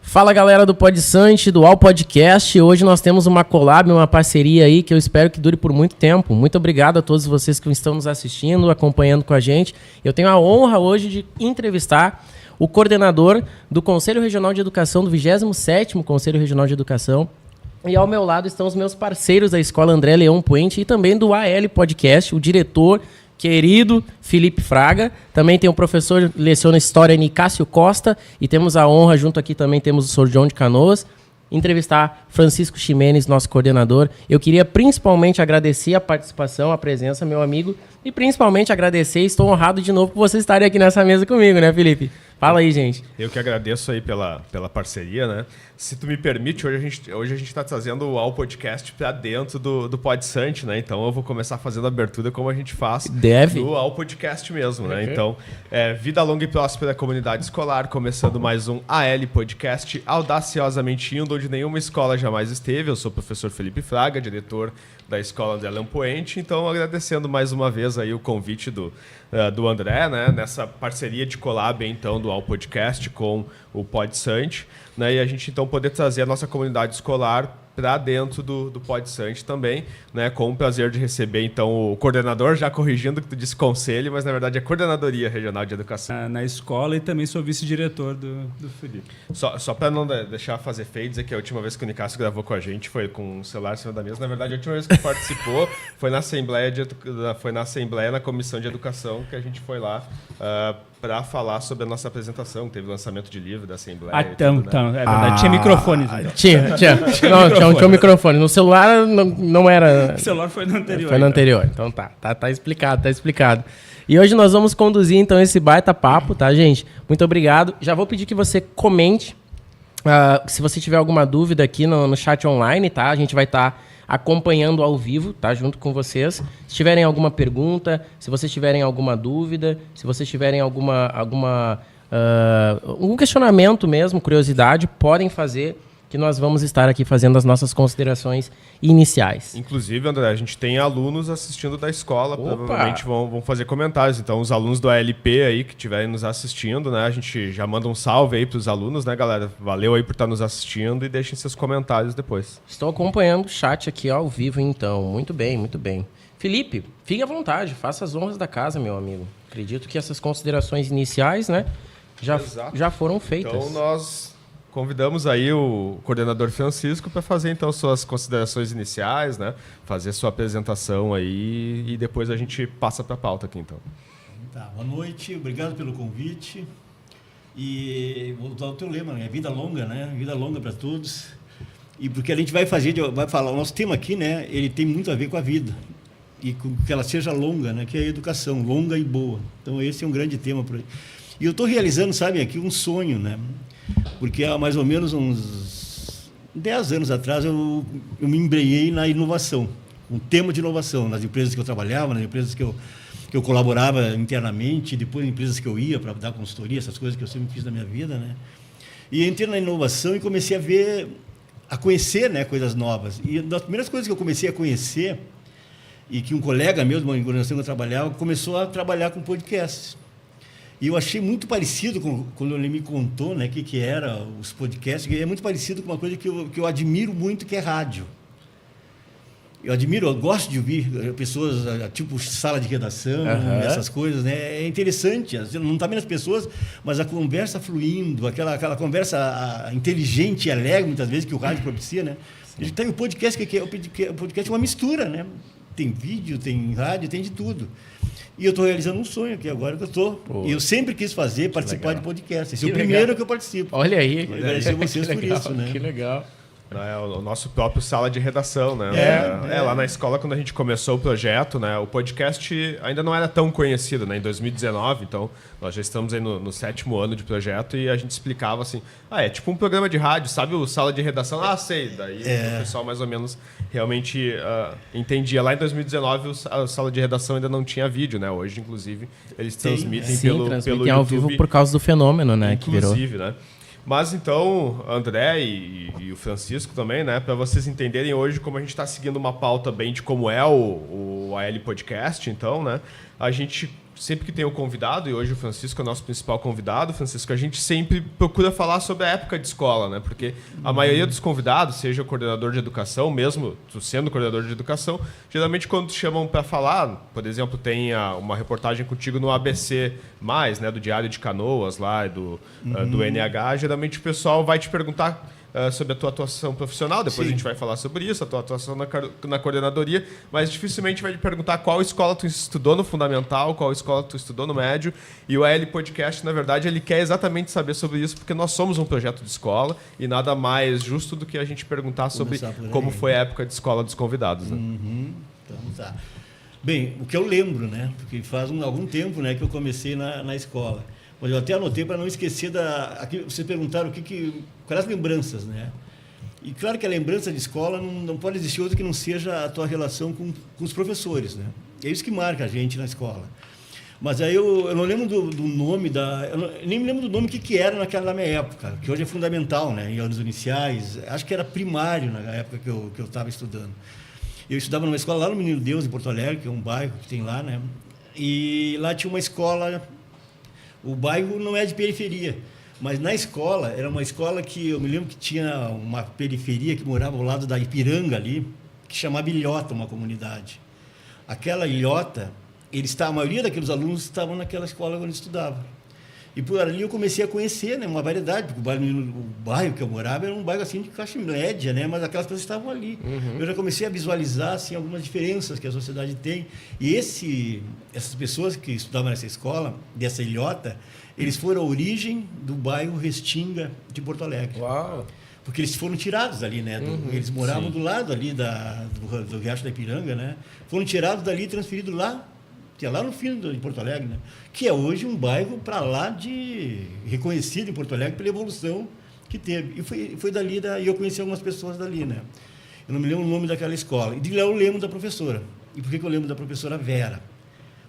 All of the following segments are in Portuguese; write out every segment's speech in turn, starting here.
Fala galera do PodSante, do All Podcast. Hoje nós temos uma collab, uma parceria aí que eu espero que dure por muito tempo. Muito obrigado a todos vocês que estão nos assistindo, acompanhando com a gente. Eu tenho a honra hoje de entrevistar o coordenador do Conselho Regional de Educação, do 27º Conselho Regional de Educação. E ao meu lado estão os meus parceiros da Escola André Leão Puente e também do AL Podcast, o diretor querido Felipe Fraga. Também tem o professor leciona História Nicásio Costa. E temos a honra, junto aqui também temos o Sr. João de Canoas, entrevistar Francisco Ximenes, nosso coordenador. Eu queria principalmente agradecer a participação, a presença, meu amigo. E principalmente agradecer, estou honrado de novo por vocês estarem aqui nessa mesa comigo, né, Felipe? Fala aí, gente. Eu que agradeço aí pela parceria, né? Se tu me permite, hoje a gente está trazendo o All Podcast para dentro do PodSante, né? Então eu vou começar fazendo a abertura como a gente faz no All Podcast mesmo, né? Então, vida longa e próspera comunidade escolar, começando mais um AL Podcast, audaciosamente indo onde nenhuma escola jamais esteve. Eu sou o professor Felipe Fraga, diretor da Escola André Leão Puente. Então, agradecendo mais uma vez aí o convite do André, né? Nessa parceria de collab, então, do All Podcast com o PodSante, né? E a gente, então, poder trazer a nossa comunidade escolar para dentro do PodSante também, né? Com o prazer de receber, então, o coordenador, já corrigindo que tu disse conselho, mas, na verdade, é a Coordenadoria Regional de Educação. Na escola e também sou vice-diretor do Felipe. Só para não deixar fazer feio, dizer que a última vez que o Nicásio gravou com a gente foi com o celular em cima da mesa. Na verdade, a última vez que participou foi na Assembleia, na Comissão de Educação, que a gente foi lá para falar sobre a nossa apresentação. Teve o lançamento de livro da Assembleia. É verdade. Tinha microfones. Então. Tinha um microfone. No celular não era... O celular foi no anterior. Foi no anterior. Então tá explicado. E hoje nós vamos conduzir, então, esse baita papo, tá, gente? Muito obrigado. Já vou pedir que você comente, se você tiver alguma dúvida aqui no chat online, tá? A gente vai estar acompanhando ao vivo, tá? Junto com vocês. Se tiverem alguma pergunta, se vocês tiverem alguma dúvida, se vocês tiverem algum questionamento mesmo, curiosidade, podem fazer, que nós vamos estar aqui fazendo as nossas considerações iniciais. Inclusive, André, a gente tem alunos assistindo da escola, provavelmente vão fazer comentários. Então, os alunos do ALP aí que estiverem nos assistindo, né? A gente já manda um salve aí para os alunos, né, galera? Valeu aí por estar nos assistindo e deixem seus comentários depois. Estou acompanhando o chat aqui ao vivo, então. Muito bem, muito bem. Felipe, fique à vontade, faça as honras da casa, meu amigo. Acredito que essas considerações iniciais, né, já foram feitas. Então, nós convidamos aí o coordenador Francisco para fazer, então, suas considerações iniciais, né? Fazer sua apresentação aí e depois a gente passa para a pauta aqui, então. Tá, boa noite, obrigado pelo convite. E vou usar o teu lema, né? Vida longa, né? Vida longa para todos. E porque a gente vai falar, o nosso tema aqui, né? Ele tem muito a ver com a vida. E com que ela seja longa, né? Que é a educação, longa e boa. Então, esse é um grande tema para. E eu estou realizando, sabe, aqui um sonho, né? Porque há mais ou menos uns 10 anos atrás eu me embrenhei na inovação, um tema de inovação, nas empresas que eu trabalhava, nas empresas que eu colaborava internamente, depois em empresas que eu ia para dar consultoria, essas coisas que eu sempre fiz na minha vida, né? E entrei na inovação e comecei a conhecer, né, coisas novas. E das primeiras coisas que eu comecei a conhecer, e que um colega meu de uma organização que eu trabalhava, começou a trabalhar com podcasts. E eu achei muito parecido com quando ele me contou, né, que era os podcasts, que é muito parecido com uma coisa que eu admiro muito, que é rádio. Eu gosto de ouvir pessoas, tipo sala de redação, essas coisas, né? É interessante, não está vendo as pessoas, mas a conversa fluindo, aquela conversa inteligente e alegre, muitas vezes, que o rádio propicia, né? Ele tem o podcast, o podcast é uma mistura, né? Tem vídeo, tem rádio, tem de tudo. E eu estou realizando um sonho aqui agora que eu estou. Eu sempre quis participar de podcast. Esse é o primeiro que eu participo. Olha aí. Eu agradeço a vocês por isso, né? Que legal. É o nosso próprio sala de redação, né? Lá na escola, quando a gente começou o projeto, né? O podcast ainda não era tão conhecido, né? Em 2019, então nós já estamos aí no 7º ano de projeto e a gente explicava assim, é tipo um programa de rádio, sabe o sala de redação? Sei. Daí o pessoal mais ou menos realmente entendia. Lá em 2019 a sala de redação ainda não tinha vídeo, né? Hoje, inclusive, eles transmitem pelo YouTube. Ao vivo por causa do fenômeno, né? Inclusive, né? Mas então, André e o Francisco também, né, para vocês entenderem hoje como a gente está seguindo uma pauta bem de como é o o AL Podcast, então, né? A gente sempre que tem o convidado, e hoje o Francisco é o nosso principal convidado, Francisco, a gente sempre procura falar sobre a época de escola, né? Porque a maioria dos convidados, seja o coordenador de educação, mesmo tu sendo coordenador de educação, geralmente quando te chamam para falar, por exemplo, tem uma reportagem contigo no ABC+, né? Do Diário de Canoas, lá, do NH, geralmente o pessoal vai te perguntar sobre a tua atuação profissional, depois a gente vai falar sobre isso, a tua atuação na coordenadoria, mas dificilmente vai te perguntar qual escola tu estudou no fundamental, qual escola tu estudou no médio, e o AL Podcast, na verdade, ele quer exatamente saber sobre isso, porque nós somos um projeto de escola, e nada mais justo do que a gente perguntar sobre como foi a época de escola dos convidados. Né? Então, tá. Bem, o que eu lembro, né, porque faz algum tempo, né, que eu comecei na escola. Mas eu até anotei para não esquecer aqui vocês perguntaram quais as lembranças, né? E claro que a lembrança de escola não pode existir outra que não seja a tua relação com os professores, né? É isso que marca a gente na escola. Mas aí eu não lembro do nome eu nem me lembro do nome que era na minha época, que hoje é fundamental, né? Em anos iniciais, acho que era primário na época que eu estava estudando. Eu estudava numa escola lá no Menino Deus, em Porto Alegre, que é um bairro que tem lá, né? E lá tinha uma escola. O bairro não é de periferia, mas na escola, era uma escola que eu me lembro que tinha uma periferia que morava ao lado da Ipiranga ali, que chamava Ilhota, uma comunidade. Aquela Ilhota, a maioria daqueles alunos estavam naquela escola onde eu estudava. E por ali eu comecei a conhecer, né, uma variedade, porque o bairro que eu morava era um bairro assim de classe média, né, mas aquelas pessoas estavam ali. Eu já comecei a visualizar assim, algumas diferenças que a sociedade tem. E essas pessoas que estudavam nessa escola, dessa ilhota, eles foram a origem do bairro Restinga de Porto Alegre. Uau! Porque eles foram tirados ali, né? Eles moravam do lado ali do Riacho da Ipiranga, né? Foram tirados dali e transferidos lá, que é lá no fim de Porto Alegre, né? Que é hoje um bairro para lá de reconhecido em Porto Alegre pela evolução que teve. E foi dali, e eu conheci algumas pessoas dali, né? Eu não me lembro o nome daquela escola. E de lá eu lembro da professora. E por que eu lembro da professora Vera?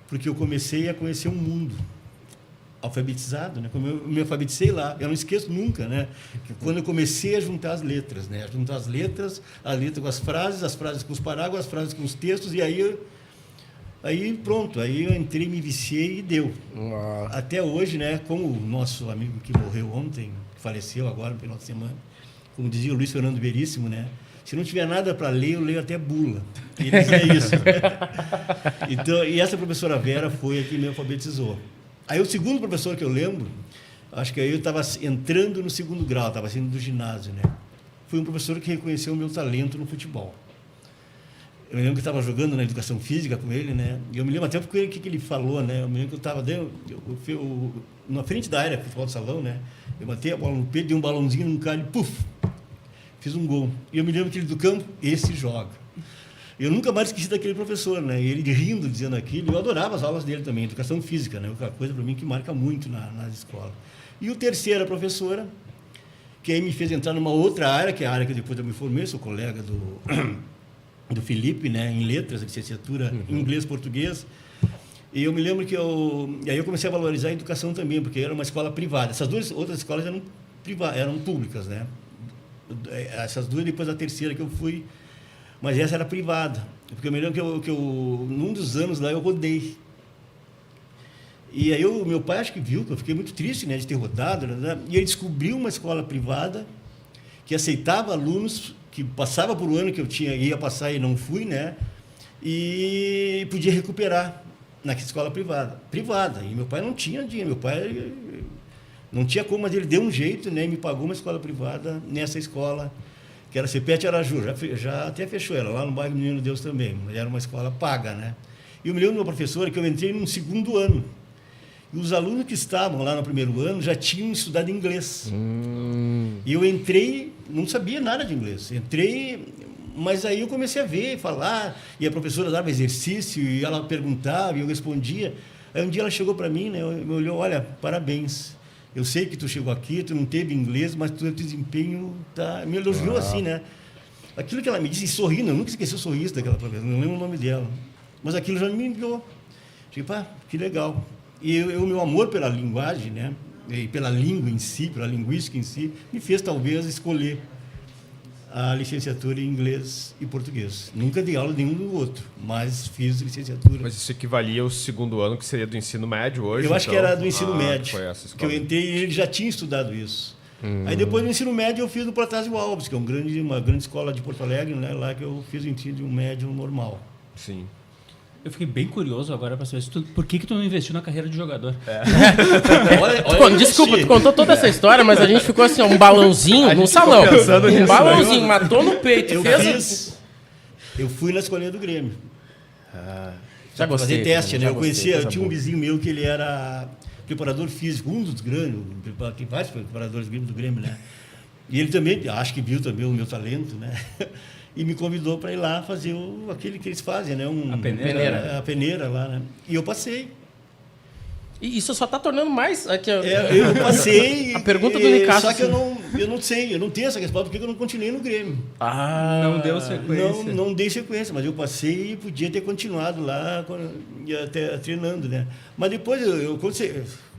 Porque eu comecei a conhecer um mundo alfabetizado, né? Como eu me alfabetizei lá, eu não esqueço nunca, né? Que quando eu comecei a juntar as letras, né? Juntar as letras com as frases com os parágrafos, as frases com os textos, e aí pronto, aí eu entrei, me viciei e deu. Até hoje, né? Como o nosso amigo que morreu ontem, que faleceu agora no final de semana, como dizia o Luiz Fernando Veríssimo, né? Se não tiver nada para ler, eu leio até bula. Ele dizia isso. Então, e essa professora Vera foi a que me alfabetizou. Aí o segundo professor que eu lembro, acho que aí eu estava entrando no segundo grau, estava saindo do ginásio, né? Foi um professor que reconheceu o meu talento no futebol. Eu me lembro que eu estava jogando na educação física com ele, né? E eu me lembro até porque o que ele falou, né? Eu me lembro que eu estava na frente da área, futebol do salão, né? Eu bati a bola no peito, dei um balãozinho num cara e puf! Fiz um gol. E eu me lembro que ele do campo, esse joga. Eu nunca mais esqueci daquele professor, né? Ele rindo, dizendo aquilo. Eu adorava as aulas dele também, educação física, né? Uma coisa para mim que marca muito nas escolas. E o terceiro, a professora, que aí me fez entrar numa outra área, que é a área que depois eu me formei, sou colega do Felipe, né? Em letras, licenciatura em inglês, português. E eu me lembro que aí eu comecei a valorizar a educação também, porque era uma escola privada. Essas duas outras escolas eram públicas, né? Essas duas, depois da terceira que eu fui, mas essa era privada, porque eu me lembro que num dos anos lá eu rodei. E aí meu pai acho que viu, que eu fiquei muito triste, né, de ter rodado, né, e ele descobriu uma escola privada que aceitava alunos que passava por um ano que eu ia passar e não fui, né, e podia recuperar naquela escola privada. E meu pai não tinha dinheiro, meu pai não tinha como, mas ele deu um jeito, né, e me pagou uma escola privada nessa escola, que era Cepete Araju, já até fechou ela, lá no bairro Menino Deus também, mas era uma escola paga, né. E eu me lembro de uma professora que eu entrei no segundo ano, e os alunos que estavam lá no primeiro ano já tinham estudado inglês. E eu entrei, não sabia nada de inglês, mas aí eu comecei a ver, falar, e a professora dava exercício, e ela perguntava, e eu respondia. Aí um dia ela chegou para mim, né, me olhou, olha, parabéns. Eu sei que tu chegou aqui, tu não teve inglês, mas teu desempenho me elogiou assim, né? Aquilo que ela me disse, sorrindo, eu nunca esqueci o sorriso daquela professora, não lembro o nome dela. Mas aquilo já me enviou. Tipo, que legal. E o meu amor pela linguagem, né? E pela língua em si, pela linguística em si, me fez talvez escolher a licenciatura em inglês e português. Nunca dei aula nenhum do outro, mas fiz licenciatura. Mas isso equivalia ao segundo ano, que seria do ensino médio hoje? Eu acho que era do ensino médio, foi essa que eu entrei e ele já tinha estudado isso. Aí depois do ensino médio eu fiz no Protásio Alves, que é uma grande escola de Porto Alegre, né? Lá que eu fiz o ensino médio normal. Sim. Eu fiquei bem curioso agora para saber por que tu não investiu na carreira de jogador. Desculpa, tu contou toda essa história, mas a gente ficou assim, um balãozinho no salão. Um balãozinho, matou no peito. Eu fui na escolinha do Grêmio. Já gostei. Fazer teste, né? Eu tinha um vizinho meu que ele era preparador físico, um dos grandes, tem vários preparadores do Grêmio, né? E ele também, acho que viu também o meu talento, né? E me convidou para ir lá fazer aquele que eles fazem, né? A peneira. A peneira lá, né? E eu passei. E isso só está tornando mais... eu passei... A pergunta do Nicasso... Só que eu não sei, eu não tenho essa resposta, porque eu não continuei no Grêmio. Não deu sequência. Não dei sequência, mas eu passei e podia ter continuado lá, até treinando, né? Mas depois,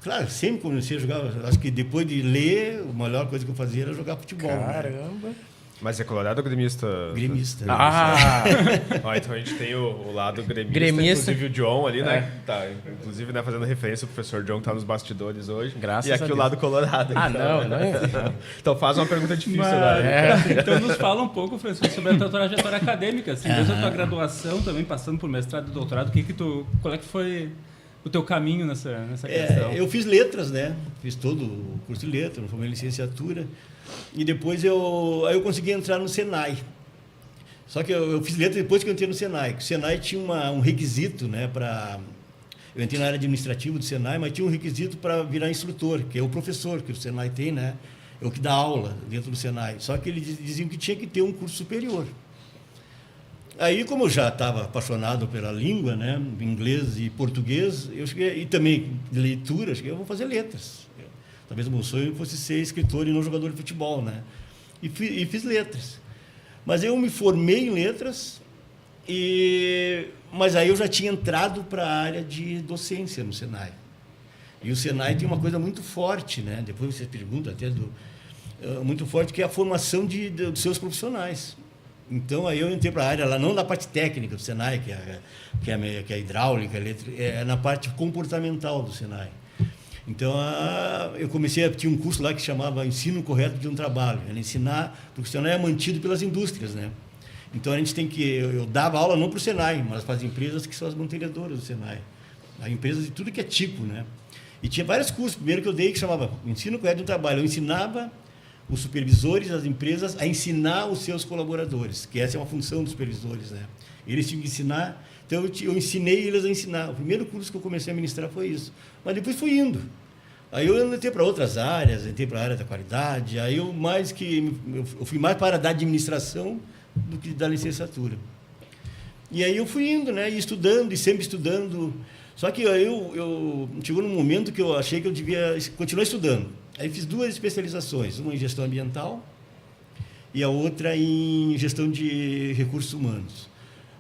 claro, sempre comecei a jogar. Acho que depois de ler, a melhor coisa que eu fazia era jogar futebol. Caramba! Né? Mas é colorado ou gremista? Gremista. Então a gente tem o lado gremista. Inclusive o John ali, né? Tá, inclusive, né, fazendo referência ao professor John, que tá nos bastidores hoje. Graças a Deus. E aqui o lado colorado. Não. Então faz uma pergunta difícil agora. Então nos fala um pouco, professor, sobre a tua trajetória acadêmica. Assim, desde a tua graduação, também passando por mestrado e doutorado, qual é que foi o teu caminho nessa questão? Eu fiz letras, né? Fiz todo o curso de letras, formei licenciatura. E depois eu consegui entrar no Senai. Só que eu fiz letras depois que eu entrei no Senai. O Senai tinha um requisito, né, para... Eu entrei na área administrativa do Senai, mas tinha um requisito para virar instrutor, que é o professor que o Senai tem, né? É o que dá aula dentro do Senai. Só que eles diziam que tinha que ter um curso superior. Aí, como eu já estava apaixonado pela língua, né, inglês e português, eu cheguei, e também de leitura, eu vou fazer letras. Talvez o meu sonho fosse ser escritor e não jogador de futebol, né? E fiz letras. Mas eu me formei em letras, mas aí eu já tinha entrado para a área de docência no Senai. E o Senai tem uma coisa muito forte, né? Depois você pergunta até muito forte, que é a formação dos seus profissionais. Então, aí eu entrei para a área lá, não na parte técnica do Senai, que é a hidráulica, é na parte comportamental do Senai. Então, eu tinha um curso lá que chamava Ensino Correto de um Trabalho. Era ensinar, porque o Senai é mantido pelas indústrias, né? Então, eu dava aula não para o Senai, mas para as empresas que são as mantenedoras do Senai. As empresas de tudo que é tipo, né? E tinha vários cursos. Primeiro que eu dei, que chamava Ensino Correto de um Trabalho. Eu ensinava os supervisores das empresas a ensinar os seus colaboradores, que essa é uma função dos supervisores, né? Eles tinham que ensinar, então eu ensinei eles a ensinar. O primeiro curso que eu comecei a ministrar foi isso. Mas depois fui indo. Aí eu entrei para outras áreas, entrei para a área da qualidade, aí eu fui mais para a da administração do que da licenciatura. E aí eu fui indo, né, e estudando, e sempre estudando. Só que chegou num momento que eu achei que eu devia continuar estudando. Aí fiz 2 especializações, uma em gestão ambiental e a outra em gestão de recursos humanos.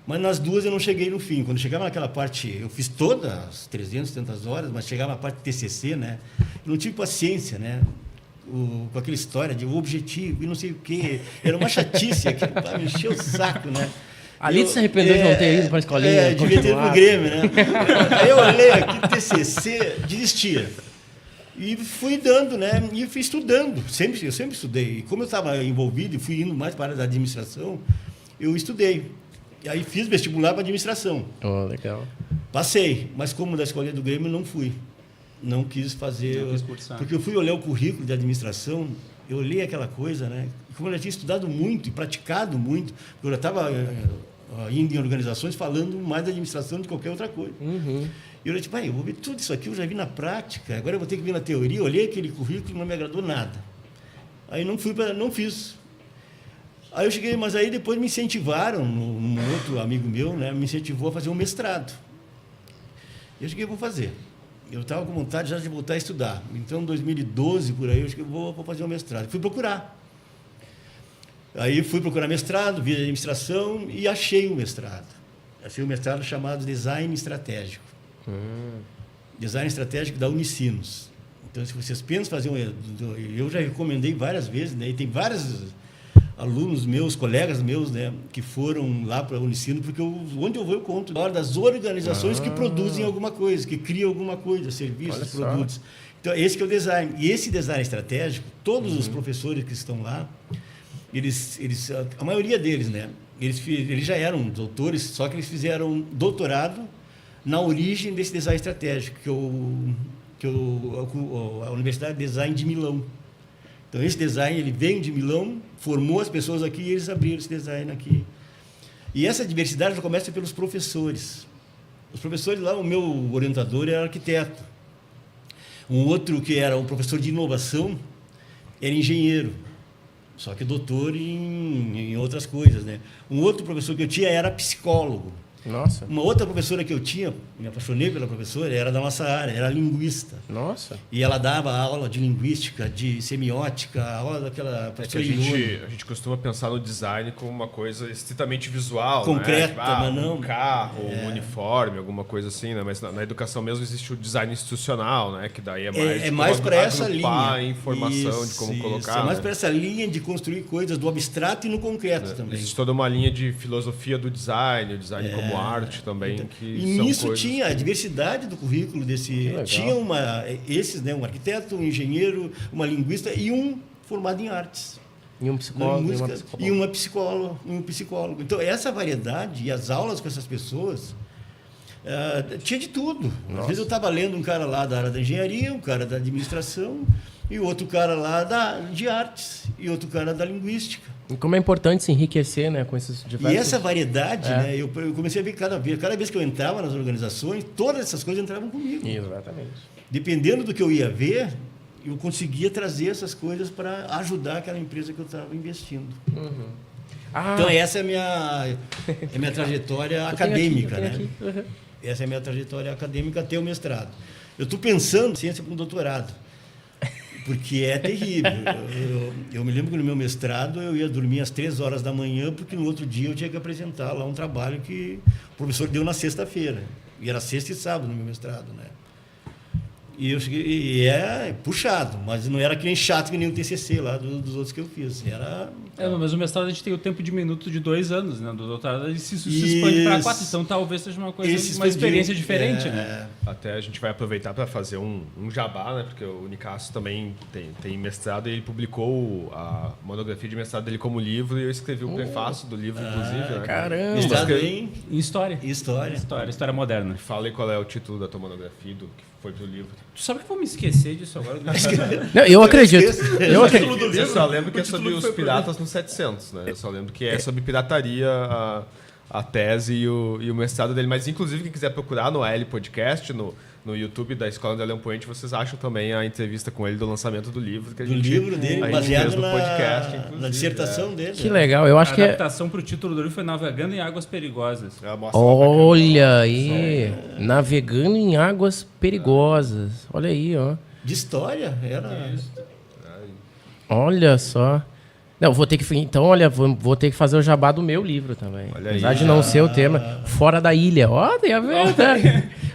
Mas nas 2 eu não cheguei no fim. Quando chegava naquela parte, eu fiz todas as 300 e tantas horas, mas chegava na parte de TCC, né? Eu não tive paciência, né? Com aquela história de objetivo e não sei o quê. Era uma chatice, aquilo me encheu o saco, né? Ali se arrependeu de não ter ido para a escolinha. Devia ter ido para o Grêmio, né? Aí eu olhei aqui, TCC, desistia. E fui dando, né? E fui estudando. Eu sempre estudei. E como eu estava envolvido e fui indo mais para a área da administração, eu estudei. E aí fiz vestibular para administração. Oh, legal. Passei, mas como da escolinha do Grêmio, não fui. Não quis fazer. Não quis cursar. Porque eu fui olhar o currículo de administração, eu olhei aquela coisa, né? Como eu já tinha estudado muito e praticado muito, eu já estava indo em organizações falando mais da administração do que qualquer outra coisa. Uhum. E eu disse, eu vou ver tudo isso aqui, eu já vi na prática, agora eu vou ter que vir na teoria. Eu olhei aquele currículo e não me agradou nada. Aí não fiz. Aí eu cheguei, mas aí depois me incentivaram, um outro amigo meu, né, me incentivou a fazer um mestrado. Eu cheguei, vou fazer. Eu estava com vontade já de voltar a estudar. Então, em 2012, por aí, eu cheguei, vou fazer um mestrado. Fui procurar. Aí fui procurar mestrado, vi administração e achei um mestrado. Achei um mestrado chamado Design Estratégico. Design Estratégico da Unicinos. Então, se vocês pensam fazer eu já recomendei várias vezes, né? E tem várias alunos meus, colegas meus, né, que foram lá para a Unicino, porque onde eu vou eu conto das organizações que produzem alguma coisa, que criam alguma coisa, serviços, produtos. Então, esse que é o design. E esse design estratégico, todos os professores que estão lá, a maioria deles, né, eles já eram doutores, só que eles fizeram doutorado na origem desse design estratégico, a Universidade de Design de Milão. Então, esse design ele veio de Milão, formou as pessoas aqui e eles abriram esse design aqui. E essa diversidade já começa pelos professores. Os professores lá, o meu orientador era arquiteto. Um outro que era um professor de inovação era engenheiro, só que doutor em outras coisas, né? Um outro professor que eu tinha era psicólogo. Nossa. Uma outra professora que eu tinha, me apaixonei pela professora, era da nossa área, era linguista. Nossa. E ela dava aula de linguística, de semiótica, aula daquela... A gente costuma pensar no design como uma coisa estritamente visual, concreta, né? Tipo, mas não. Um carro, um uniforme, alguma coisa assim, né? Mas na educação mesmo existe o design institucional, né? Que daí é mais para essa linha. Informação de como colocar. É mais para essa linha de construir coisas do abstrato e no concreto também. Existe toda uma linha de filosofia do design, o design como arte também. Então, que e são nisso coisas... tinha a diversidade do currículo desse. Tinha esses, né, um arquiteto, um engenheiro, uma linguista e um formado em artes. E um psicólogo. E um psicólogo. Então, essa variedade e as aulas com essas pessoas tinha de tudo. Nossa. Às vezes eu estava lendo um cara lá da área da engenharia, um cara da administração, e outro cara lá de artes, e outro cara da linguística. E como é importante se enriquecer, né, com esses diversos... E essa variedade, né, eu comecei a ver cada vez que eu entrava nas organizações, todas essas coisas entravam comigo. Exatamente. Dependendo do que eu ia ver, eu conseguia trazer essas coisas para ajudar aquela empresa que eu estava investindo. Uhum. Então, essa é a minha trajetória acadêmica, né? Uhum. Essa é a minha trajetória acadêmica até o mestrado. Eu estou pensando em ciência com doutorado, porque é terrível. Eu me lembro que no meu mestrado eu ia dormir às 3 horas da manhã, porque no outro dia eu tinha que apresentar lá um trabalho que o professor deu na sexta-feira. E era sexta e sábado no meu mestrado, né? E é puxado, mas não era que nem chato que nem o TCC lá dos outros que eu fiz. Mas o mestrado a gente tem o tempo de minuto de 2 anos, né? Do doutorado ele se expande para 4, então talvez seja uma experiência diferente, né? Até a gente vai aproveitar para fazer um jabá, né? Porque o Nicásio também tem mestrado e ele publicou a monografia de mestrado dele como livro e eu escrevi o prefácio do livro, inclusive. Né? Caramba! Mestrado em História. História moderna. Fala aí qual é o título da tua monografia, do que foi pro livro. Tu sabe que eu vou me esquecer disso agora? Não, eu acredito. Eu só lembro que é sobre os piratas no 700, né? Eu só lembro que é sobre pirataria a tese e o mestrado dele. Mas, inclusive, quem quiser procurar no AL Podcast, no YouTube da Escola de Leão Poente, vocês acham também a entrevista com ele do lançamento do livro. Que livro dele, baseado no podcast, na dissertação dele. Que legal. Eu acho que a adaptação para o título do livro foi Navegando em Águas Perigosas. Olha aí. Navegando em Águas Perigosas. Olha aí, ó. De história, era... Olha só. Não, vou ter que fazer o jabá do meu livro também. Olha apesar aí. de não ser o tema. Fora da Ilha. Ó, tem a ver, tá?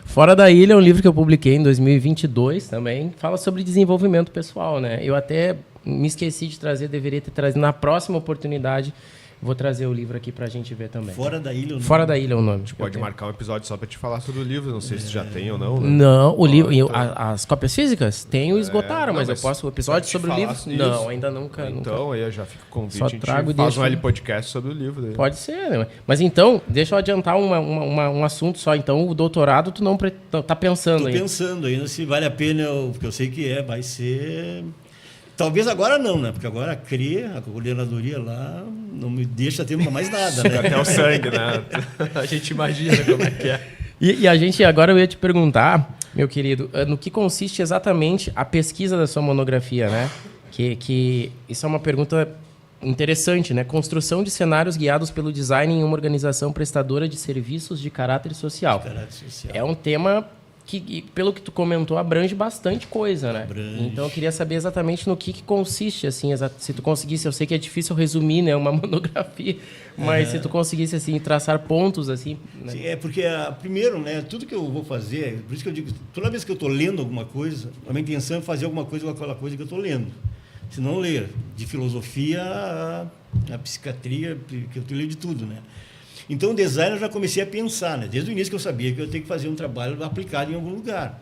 Fora da Ilha é um livro que eu publiquei em 2022 também. Fala sobre desenvolvimento pessoal, né? Eu até me esqueci de trazer, deveria ter trazido na próxima oportunidade. Vou trazer o livro aqui pra gente ver também. Fora da Ilha. Fora da Ilha é o nome. A gente pode marcar um episódio só pra te falar sobre o livro. Não sei se já tem ou não. Né? Não, o livro. As cópias físicas? Tenho, esgotaram, mas eu posso. O episódio sobre o livro? Não, ainda nunca. Então, aí já fica o convite. Só trago a gente faz um L podcast sobre o livro. Daí. Pode ser, né? Mas então, deixa eu adiantar um assunto só. Então, o doutorado tu não tá pensando ainda? Tô pensando ainda se vale a pena, porque eu sei que vai ser... Talvez agora não, né? Porque agora a coordenadoria lá não me deixa ter mais nada, né? Até o sangue, né? A gente imagina como é que é. E a gente, agora eu ia te perguntar, meu querido, no que consiste exatamente a pesquisa da sua monografia, né? Que isso é uma pergunta interessante, né? Construção de cenários guiados pelo design em uma organização prestadora de serviços de caráter social. É um tema que, pelo que tu comentou, abrange bastante coisa, né? Então eu queria saber exatamente no que consiste, assim, se tu conseguisse, eu sei que é difícil resumir, né, uma monografia, mas se tu conseguisse, assim, traçar pontos, assim... Né? Sim, porque, primeiro, né, tudo que eu vou fazer, por isso que eu digo, toda vez que eu estou lendo alguma coisa, a minha intenção é fazer alguma coisa com aquela coisa que eu estou lendo. Se não ler, de filosofia a psiquiatria, que eu leio de tudo, né? Então, o design eu já comecei a pensar, né? Desde o início que eu sabia que eu tenho que fazer um trabalho aplicado em algum lugar.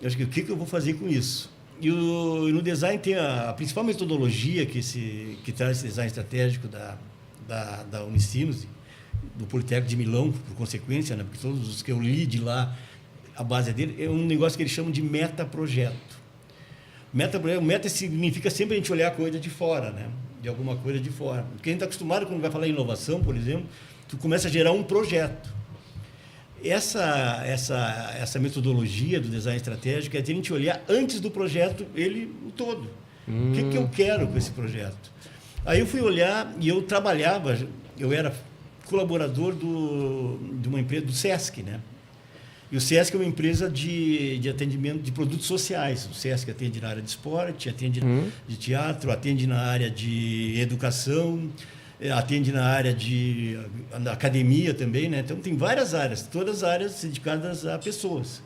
Eu acho que o que eu vou fazer com isso? E no design tem a principal metodologia que traz esse design estratégico da Unicinos, do Politécnico de Milão, por consequência, né? Porque todos os que eu li de lá, a base dele é um negócio que eles chamam de metaprojeto. Meta significa sempre a gente olhar a coisa de fora, né? De alguma coisa de fora. Porque a gente está acostumado, quando vai falar em inovação, por exemplo, tu começa a gerar um projeto. Essa metodologia do design estratégico é a gente olhar antes do projeto ele o todo. O que eu quero com esse projeto? Aí eu fui olhar e eu trabalhava, eu era colaborador de uma empresa do SESC, né? E o SESC é uma empresa de atendimento de produtos sociais. O SESC atende na área de esporte, atende de teatro, atende na área de educação, atende na área da academia também, né? Então, tem várias áreas, todas as áreas dedicadas a pessoas.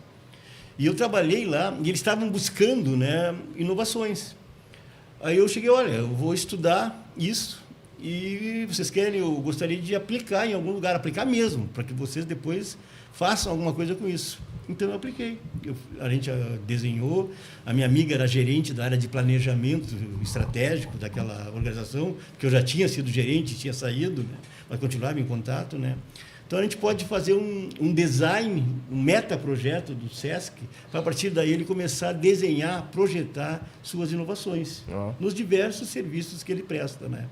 E eu trabalhei lá e eles estavam buscando, né, inovações. Aí eu cheguei, olha, eu vou estudar isso e vocês querem, eu gostaria de aplicar em algum lugar, aplicar mesmo, para que vocês depois façam alguma coisa com isso. Então, eu apliquei. A gente desenhou, a minha amiga era gerente da área de planejamento estratégico daquela organização, que eu já tinha sido gerente, tinha saído, né? Mas continuava em contato, né? Então, a gente pode fazer um design, um metaprojeto do SESC, para, a partir daí, ele começar a desenhar, projetar suas inovações nos diversos serviços que ele presta, né?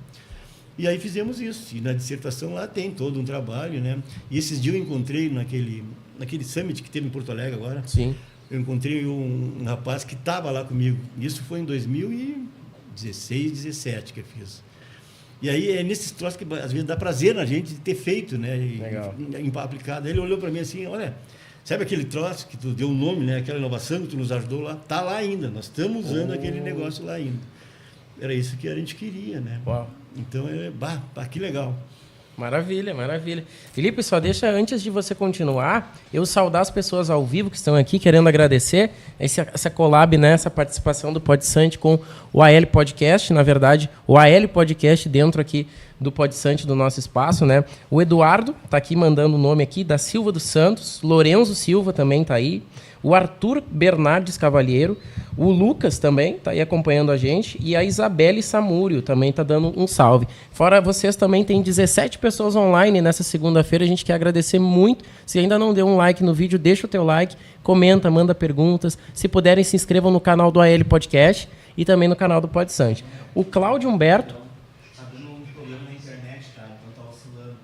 E aí fizemos isso. E na dissertação lá tem todo um trabalho, né? E esses dias eu encontrei naquele summit que teve em Porto Alegre agora. Sim. Eu encontrei um rapaz que estava lá comigo. Isso foi em 2016, 17 que eu fiz. E aí é nesses troços que às vezes dá prazer na gente de ter feito, né? Legal. Aplicado. Ele olhou para mim assim, olha, sabe aquele troço que tu deu o nome, né? Aquela inovação que tu nos ajudou lá? Está lá ainda. Nós estamos usando aquele negócio lá ainda. Era isso que a gente queria, né? Uau. Então, que legal. Maravilha, maravilha. Felipe, só deixa, antes de você continuar, eu saudar as pessoas ao vivo que estão aqui, querendo agradecer essa collab, né, essa participação do PodSante com o AL Podcast, na verdade, o AL Podcast dentro aqui do PodSante, do nosso espaço, né? O Eduardo está aqui mandando o nome aqui, da Silva dos Santos, Lorenzo Silva também está aí, o Arthur Bernardes Cavalheiro, o Lucas também está aí acompanhando a gente, e a Isabelle Samúrio também está dando um salve. Fora vocês também, tem 17 pessoas online nessa segunda-feira, a gente quer agradecer muito. Se ainda não deu um like no vídeo, deixa o teu like, comenta, manda perguntas. Se puderem, se inscrevam no canal do AL Podcast e também no canal do PodSante. O Cláudio Humberto... Tá dando um problema na internet, tá? Então tá oscilando.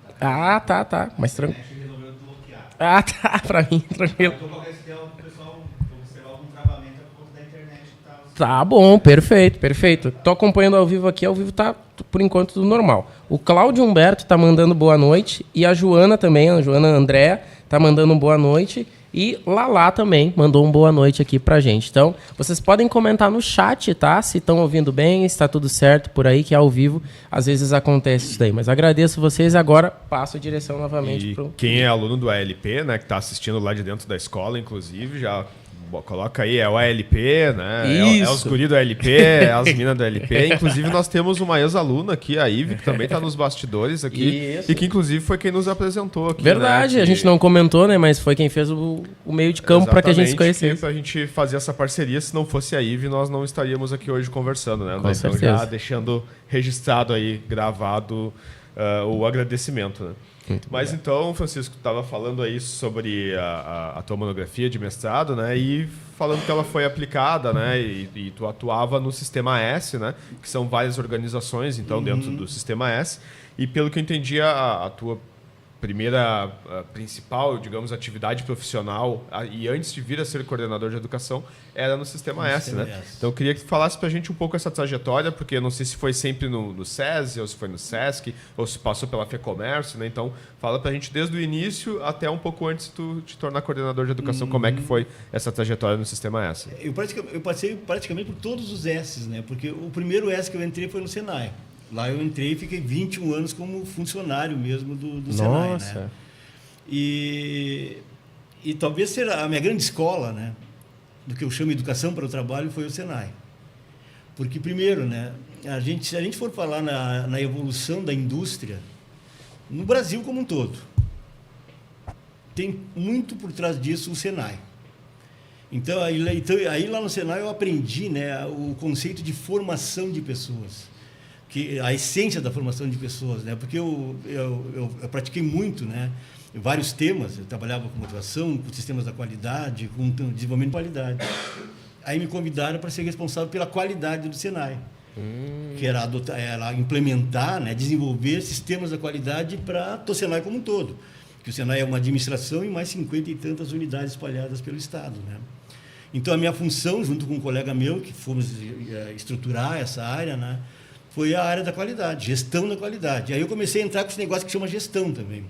Tá. Mas tranquilo. A internet resolveu bloquear. Tá. Pra mim, tranquilo. Então qualquer sistema, o pessoal observar algum travamento é por conta da internet que tá oscilando. Tá bom, perfeito. Tô acompanhando ao vivo aqui, ao vivo tá, por enquanto, tudo normal. O Cláudio Humberto tá mandando boa noite, e a Joana também, a Joana Andréa, tá mandando boa noite, e Lala também mandou um boa noite aqui pra gente. Então, vocês podem comentar no chat, tá? Se estão ouvindo bem, se tá tudo certo por aí, que é ao vivo, às vezes acontece isso daí. Mas agradeço vocês, agora passo a direção novamente pro... Quem é aluno do ALP, né, que tá assistindo lá de dentro da escola, inclusive, já... Coloca aí, é o ALP, né? É os guri do ALP, é as minas do ALP. Inclusive, nós temos uma ex-aluna aqui, a Ive, que também está nos bastidores aqui. Isso. E que, inclusive, foi quem nos apresentou aqui. Verdade, né? A gente não comentou, né? Mas foi quem fez o meio de campo para que a gente se conhecesse. Para a gente fazer essa parceria, se não fosse a Ive, nós não estaríamos aqui hoje conversando, né? Com certeza. Já deixando registrado aí, gravado, o agradecimento, né? Mas então, Francisco, tu estava falando aí sobre a tua monografia de mestrado, né? E falando que ela foi aplicada, né? E tu atuava no Sistema S, né? Que são várias organizações, então, dentro do Sistema S. E pelo que eu entendi, a tua primeira principal, digamos, atividade profissional, e antes de vir a ser coordenador de educação, era no Sistema S, né? Então, eu queria que tu falasse pra gente um pouco essa trajetória, porque eu não sei se foi sempre no SESI, ou se foi no SESC, ou se passou pela FEComércio, né? Então, fala pra gente desde o início até um pouco antes de tu te tornar coordenador de educação, como é que foi essa trajetória no Sistema S? Eu passei praticamente por todos os S's, né? Porque o primeiro S que eu entrei foi no Senai. Lá eu entrei e fiquei 21 anos como funcionário mesmo do Senai, né? E talvez ser a minha grande escola, né? Do que eu chamo de educação para o trabalho foi o Senai. Porque, primeiro, né, se a gente for falar na evolução da indústria, no Brasil como um todo, tem muito por trás disso o Senai. Então, aí lá no Senai eu aprendi, né, o conceito de formação de pessoas, a essência da formação de pessoas, né, porque eu pratiquei muito, né, vários temas. Eu trabalhava com motivação, com sistemas da qualidade, com desenvolvimento de qualidade. Aí me convidaram para ser responsável pela qualidade do Senai, que era implementar, né, desenvolver sistemas da qualidade para o Senai como um todo. Porque o Senai é uma administração e mais 50 e tantas unidades espalhadas pelo Estado, né? Então, a minha função, junto com um colega meu, que fomos estruturar essa área, né, foi a área da qualidade, gestão da qualidade. Aí eu comecei a entrar com esse negócio que chama gestão também.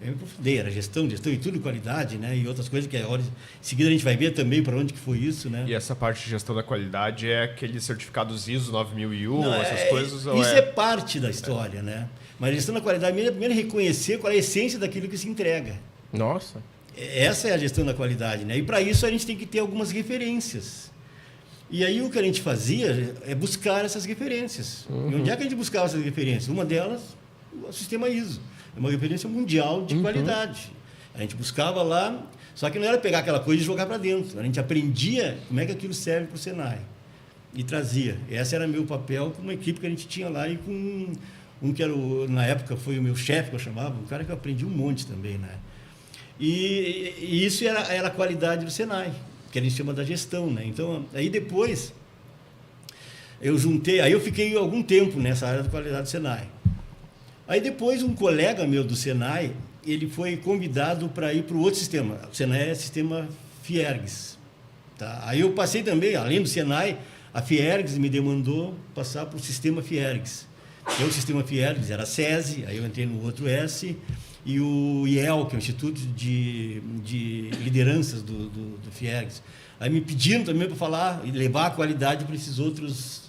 Eu me aprofundei, era gestão e tudo, qualidade, né, e outras coisas que agora, em seguida a gente vai ver também para onde que foi isso, né. E essa parte de gestão da qualidade é aqueles certificados ISO 9001, Não, essas coisas? Isso é parte da história, né. Mas a gestão da qualidade primeiro é reconhecer qual é a essência daquilo que se entrega. Nossa. Essa é a gestão da qualidade, né? E para isso a gente tem que ter algumas referências. E aí o que a gente fazia é buscar essas referências. E onde é que a gente buscava essas referências? Uma delas, o sistema ISO. É uma referência mundial de qualidade. A gente buscava lá, só que não era pegar aquela coisa e jogar para dentro. A gente aprendia como é que aquilo serve para o Senai. E trazia. Esse era meu papel com uma equipe que a gente tinha lá e com um que era, na época, foi o meu chefe, que eu chamava, um cara que eu aprendi um monte também, né? E isso era a qualidade do Senai, que a gente chama da gestão, né? Então, aí depois, aí eu fiquei algum tempo nessa área da qualidade do Senai. Aí depois, um colega meu do Senai, ele foi convidado para ir para o outro sistema. O Senai é sistema Fiergs. Tá? Aí eu passei também, além do Senai, a Fiergs me demandou passar para o sistema Fiergs. O sistema Fiergs era SESI, aí eu entrei no outro S, e o IEL, que é o Instituto de Lideranças do Fiergs. Aí me pediram também para falar e levar a qualidade para esses outros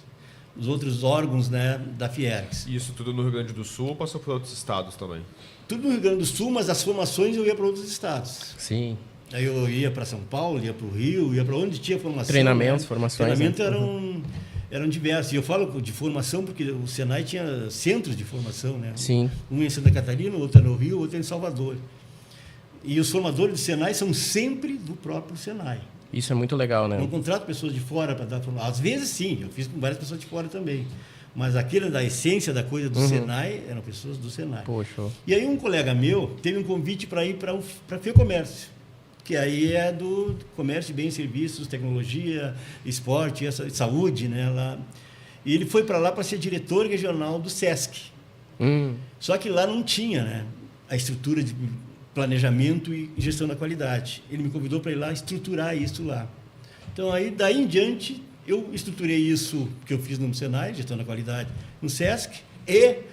órgãos, né, da Fiergs. E isso tudo no Rio Grande do Sul ou passou por outros estados também? Tudo no Rio Grande do Sul, mas as formações eu ia para outros estados. Sim. Aí eu ia para São Paulo, ia para o Rio, ia para onde tinha formação. Treinamentos, né? formações. Treinamentos eram diversos. E eu falo de formação porque o Senai tinha centros de formação, né? Sim. Um em Santa Catarina, outro no Rio, outro em Salvador. E os formadores do Senai são sempre do próprio Senai. Isso é muito legal, né? Não contrato pessoas de fora para dar formação. Às vezes, sim, eu fiz com várias pessoas de fora também. Mas aquilo da essência da coisa do Senai eram pessoas do Senai. Poxa. E aí um colega meu teve um convite para ir para a FEComércio, que aí é do comércio, bens, serviços, tecnologia, esporte, saúde, né? Lá. E ele foi para lá para ser diretor regional do SESC. Só que lá não tinha, né, a estrutura de planejamento e gestão da qualidade. Ele me convidou para ir lá estruturar isso lá. Então, aí, daí em diante, eu estruturei isso que eu fiz no Senai, gestão da qualidade, no SESC,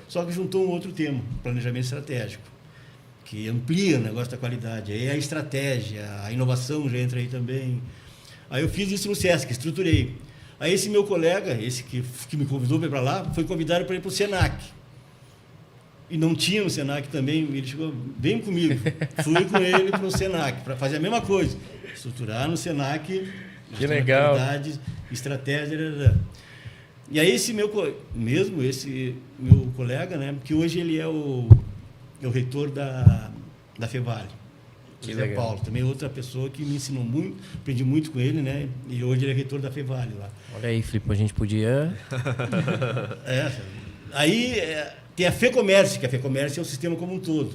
só que juntou um outro tema, planejamento estratégico, que amplia o negócio da qualidade. Aí a estratégia, a inovação já entra aí também. Aí eu fiz isso no SESC, estruturei. Aí esse meu colega, esse que me convidou para ir para lá, foi convidado para ir para o SENAC. E não tinha no SENAC também, ele chegou, vem comigo. Fui com ele para o SENAC, para fazer a mesma coisa. Estruturar no SENAC, que legal. Qualidade, estratégia. E aí esse meu colega, né, que hoje ele é o reitor da Fevale, José Paulo, também outra pessoa que me ensinou muito, aprendi muito com ele, né? E hoje ele é reitor da Fevale lá. Olha aí, Filipe, a gente podia... Aí tem a FEComércio, que a FEComércio é o sistema como um todo.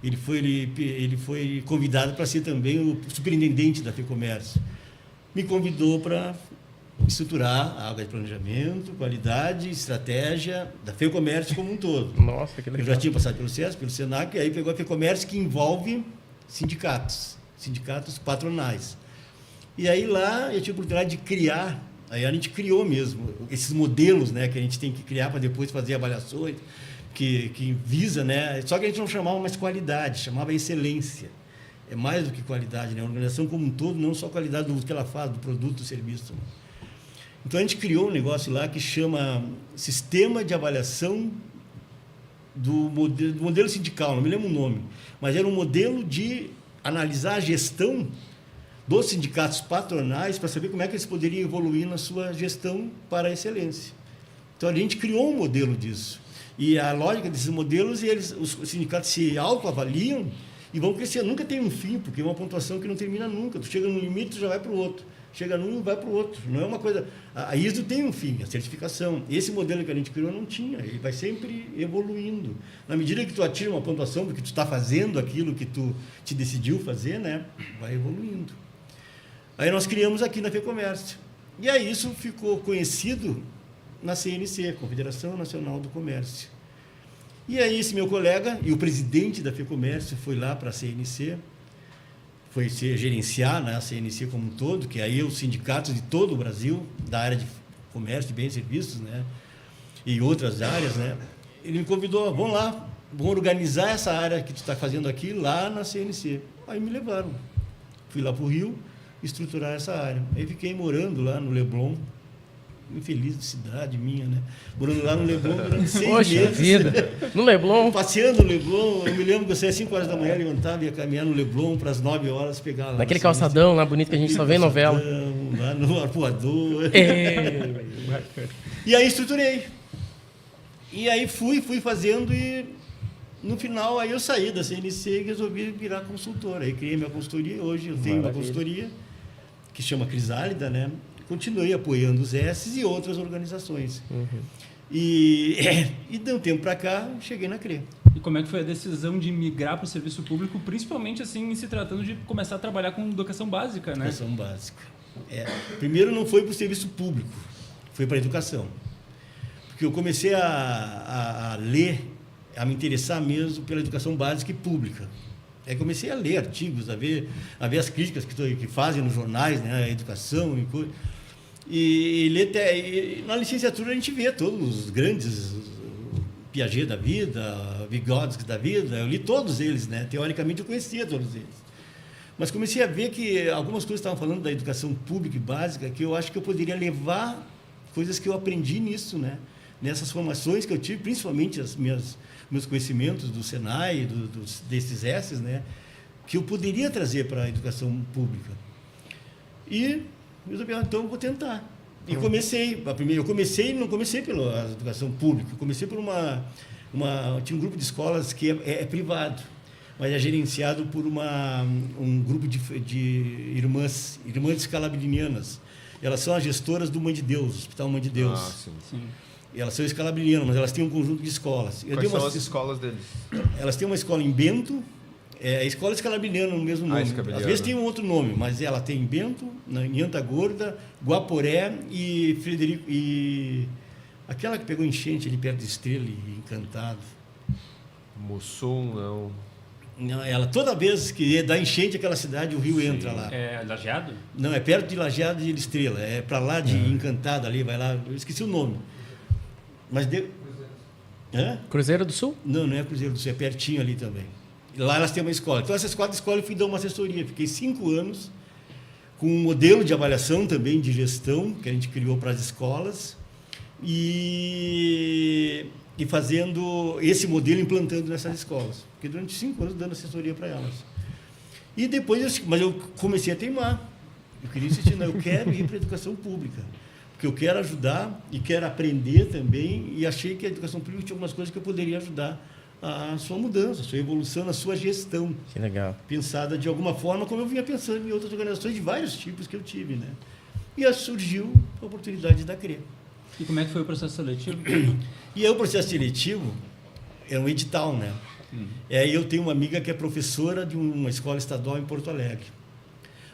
Ele foi convidado para ser também o superintendente da FEComércio. Me convidou para estruturar a área de planejamento, qualidade, estratégia da FEComércio como um todo. Nossa, que legal. Eu já tinha passado pelo SESC, pelo SENAC, e aí pegou a FEComércio, que envolve sindicatos patronais. E aí lá eu tive a oportunidade de criar, aí a gente criou mesmo esses modelos, né, que a gente tem que criar para depois fazer avaliações, que visa, né, só que a gente não chamava mais qualidade, chamava excelência. É mais do que qualidade, né? A organização como um todo, não só a qualidade do que ela faz, do produto, do serviço. Então, a gente criou um negócio lá que chama Sistema de Avaliação do modelo sindical, não me lembro o nome, mas era um modelo de analisar a gestão dos sindicatos patronais para saber como é que eles poderiam evoluir na sua gestão para a excelência. Então, a gente criou um modelo disso. E a lógica desses modelos, os sindicatos se autoavaliam e vão crescer. Nunca tem um fim, porque é uma pontuação que não termina nunca. Tu chega no limite, tu já vai para o outro. Chega num, vai para o outro. Não é uma coisa... A ISO tem um fim, a certificação. Esse modelo que a gente criou não tinha. Ele vai sempre evoluindo. Na medida que tu atira uma pontuação, porque tu está fazendo aquilo que tu te decidiu fazer, né? Vai evoluindo. Aí nós criamos aqui na FEComércio. E aí isso ficou conhecido na CNC, Confederação Nacional do Comércio. E aí esse meu colega e o presidente da FEComércio foi lá para a CNC, foi gerenciar, né, a CNC como um todo, que aí os sindicatos de todo o Brasil, da área de comércio, de bens e serviços, né, e outras áreas, né, ele me convidou, vamos lá, vamos organizar essa área que tu está fazendo aqui lá na CNC. Aí me levaram. Fui lá para o Rio estruturar essa área. Aí fiquei morando lá no Leblon, infeliz de cidade minha, né? Morando lá no Leblon durante 6 meses. Poxa vida! No Leblon? Passeando no Leblon. Eu me lembro que eu saía às 5 horas da manhã, levantava, ia caminhar no Leblon para as 9 horas pegar lá. Naquele calçadão lá bonito que a gente só vê em novela. Lá no Arpoador. E aí estruturei. E aí fui fazendo e no final aí eu saí da CNC e resolvi virar consultor. Aí criei minha consultoria. Hoje eu tenho uma consultoria que chama Crisálida, né? Continuei apoiando os S's e outras organizações. E de um tempo para cá, cheguei na CRE. E como é que foi a decisão de migrar para o serviço público, principalmente assim, se tratando de começar a trabalhar com educação básica, né? Educação básica. Primeiro não foi para o serviço público, foi para a educação. Porque eu comecei a ler, a me interessar mesmo pela educação básica e pública. Aí comecei a ler artigos, a ver as críticas que fazem nos jornais, né, a educação e coisa. E na licenciatura a gente vê todos os grandes, Piaget da vida, Vygotsky da vida, eu li todos eles, né? Teoricamente eu conhecia todos eles. Mas comecei a ver que algumas coisas estavam falando da educação pública e básica, que eu acho que eu poderia levar coisas que eu aprendi nisso, né? Nessas formações que eu tive, principalmente meus conhecimentos do Senai, desses S's, né? Que eu poderia trazer para a educação pública. E então eu vou tentar. E não comecei pela educação pública, eu comecei por tinha um grupo de escolas que é privado, mas é gerenciado por um grupo de irmãs escalabrinianas. Elas são as gestoras do Mãe de Deus, Hospital Mãe de Deus. Ah, sim. E elas são escalabrinianas, mas elas têm um conjunto de escolas. Quais são as escolas deles? Elas têm uma escola em Bento, a escola escalabriniana no mesmo nome. Às vezes tem um outro nome, mas ela tem em Bento, em Anta Gorda, Guaporé e Frederico. E aquela que pegou enchente ali perto de Estrela e Encantado. Mussum, não. Não, ela, toda vez que dá enchente aquela cidade, o rio entra lá. É Lajeado? Não, é perto de Lajeado e de Estrela. É para lá de Encantado ali, vai lá. Eu esqueci o nome. Mas Cruzeiro do Sul? Não é Cruzeiro do Sul, é pertinho ali também. Lá elas têm uma escola. Então, essas 4 escolas eu fui dar uma assessoria. Fiquei 5 anos com um modelo de avaliação também, de gestão, que a gente criou para as escolas, e fazendo esse modelo, implantando nessas escolas. Fiquei durante 5 anos dando assessoria para elas. E depois, mas eu comecei a teimar. Eu queria insistir, não, eu quero ir para a educação pública. Porque eu quero ajudar e quero aprender também, e achei que a educação pública tinha algumas coisas que eu poderia ajudar a sua mudança, a sua evolução, a sua gestão. Que legal. Pensada de alguma forma, como eu vinha pensando em outras organizações de vários tipos que eu tive, né? E aí surgiu a oportunidade da CRE. E como é que foi o processo seletivo? E aí o processo seletivo é um edital, né? Aí eu tenho uma amiga que é professora de uma escola estadual em Porto Alegre.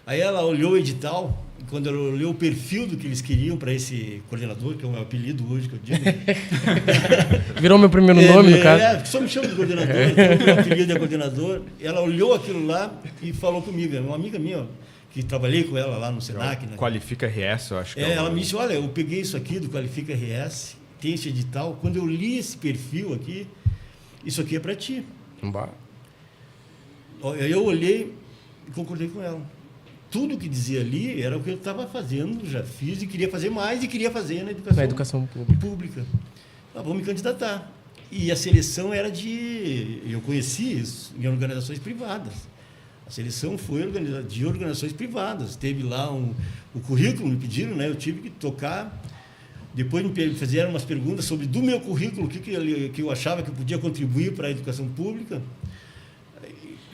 Aí ela olhou o edital, e quando ela olhou o perfil do que eles queriam para esse coordenador, que é o meu apelido hoje, que eu digo. Virou meu primeiro nome, no caso. Só me chama de coordenador, então meu apelido é coordenador. Ela olhou aquilo lá e falou comigo, uma amiga minha, que trabalhei com ela lá no Senac. Né? Qualifica RS, eu acho que ela me disse, olha, eu peguei isso aqui do Qualifica RS, tem esse edital, quando eu li esse perfil aqui, isso aqui é para ti. Eu olhei e concordei com ela. Tudo que dizia ali era o que eu estava fazendo, já fiz e queria fazer mais e queria fazer na educação pública. Vou me candidatar. E a seleção era eu conheci isso em organizações privadas. A seleção foi de organizações privadas. Teve lá o currículo, me pediram, né? Eu tive que tocar. Depois me fizeram umas perguntas sobre do meu currículo, o que eu achava que eu podia contribuir para a educação pública.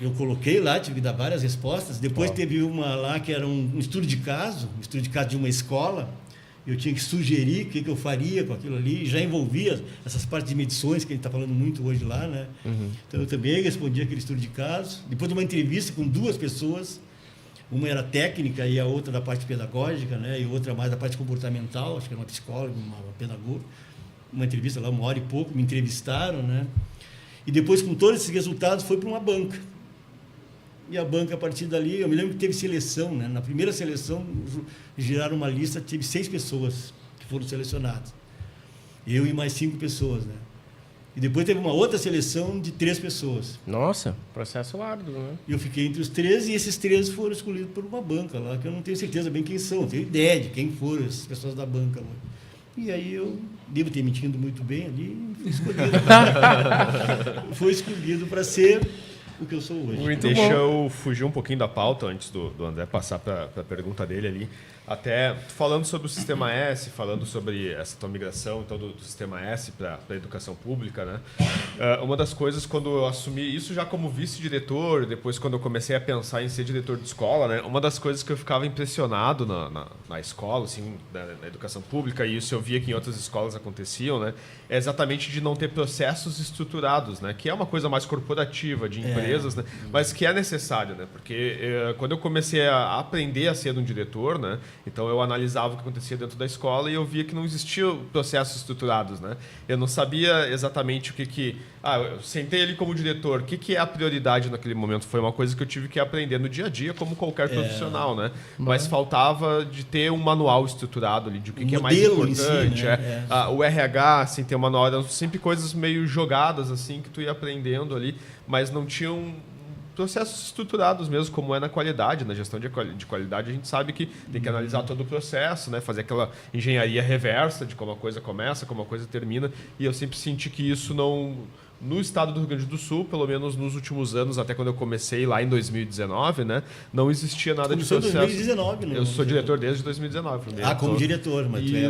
Eu coloquei lá, tive que dar várias respostas. Depois teve uma lá que era um estudo de caso de uma escola. Eu tinha que sugerir o que eu faria com aquilo ali. Já envolvia essas partes de medições que a gente está falando muito hoje lá, né? Então eu também respondi aquele estudo de caso. Depois de uma entrevista com 2 pessoas, uma era técnica e a outra da parte pedagógica, né? E outra mais da parte comportamental, acho que era uma psicóloga, uma pedagoga. Uma entrevista lá, 1 hora e pouco, me entrevistaram, né? E depois, com todos esses resultados, foi para uma banca. E a banca, a partir dali, eu me lembro que teve seleção, né? Na primeira seleção, giraram uma lista, teve 6 pessoas que foram selecionadas. Eu e mais 5 pessoas, né? E depois teve uma outra seleção de 3 pessoas. Nossa, processo árduo, né? E eu fiquei entre os 3 e esses 3 foram escolhidos por uma banca lá, que eu não tenho certeza bem quem são, não tenho ideia de quem foram essas pessoas da banca lá. E aí eu devo ter mentindo muito bem ali e fui escolhido. Fui escolhido para ser o que eu sou hoje. Deixa eu fugir um pouquinho da pauta antes do André passar para a pergunta dele ali. Até falando sobre o Sistema S, falando sobre essa tua migração então, do Sistema S para a educação pública, né? Uma das coisas, quando eu assumi isso já como vice-diretor, depois quando eu comecei a pensar em ser diretor de escola, né? Uma das coisas que eu ficava impressionado na escola, assim, na educação pública, e isso eu via que em outras escolas aconteciam, né? É exatamente de não ter processos estruturados, né? Que é uma coisa mais corporativa, de empresas, né? Mas que é necessário, né? Porque quando eu comecei a aprender a ser um diretor, né? Então eu analisava o que acontecia dentro da escola e eu via que não existiam processos estruturados, né? Eu não sabia exatamente o que eu sentei ali como diretor, o que é a prioridade naquele momento? Foi uma coisa que eu tive que aprender no dia a dia como qualquer profissional, né? Mas faltava de ter um manual estruturado ali de o que é mais importante. Si, né? O RH, assim, ter um manual, eram sempre coisas meio jogadas, assim, que tu ia aprendendo ali, mas não tinham processos estruturados mesmo, como é na qualidade, na gestão de qualidade, a gente sabe que tem que analisar todo o processo, né? Fazer aquela engenharia reversa de como a coisa começa, como a coisa termina, e eu sempre senti que isso não... No estado do Rio Grande do Sul, pelo menos nos últimos anos, até quando eu comecei lá em 2019, né, não existia nada de processo. Em 2019, né? Eu sou diretor desde 2019. Como diretor, mas tu é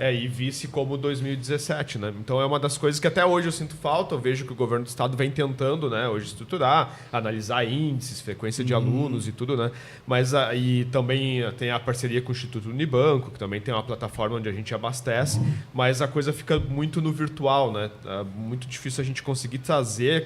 mais... e vice como 2017, né? Então é uma das coisas que até hoje eu sinto falta. Eu vejo que o governo do estado vem tentando, né, hoje estruturar, analisar índices, frequência de alunos e tudo, né? Mas aí também tem a parceria com o Instituto Unibanco, que também tem uma plataforma onde a gente abastece, mas a coisa fica muito no virtual, né? É muito difícil a gente conseguir trazer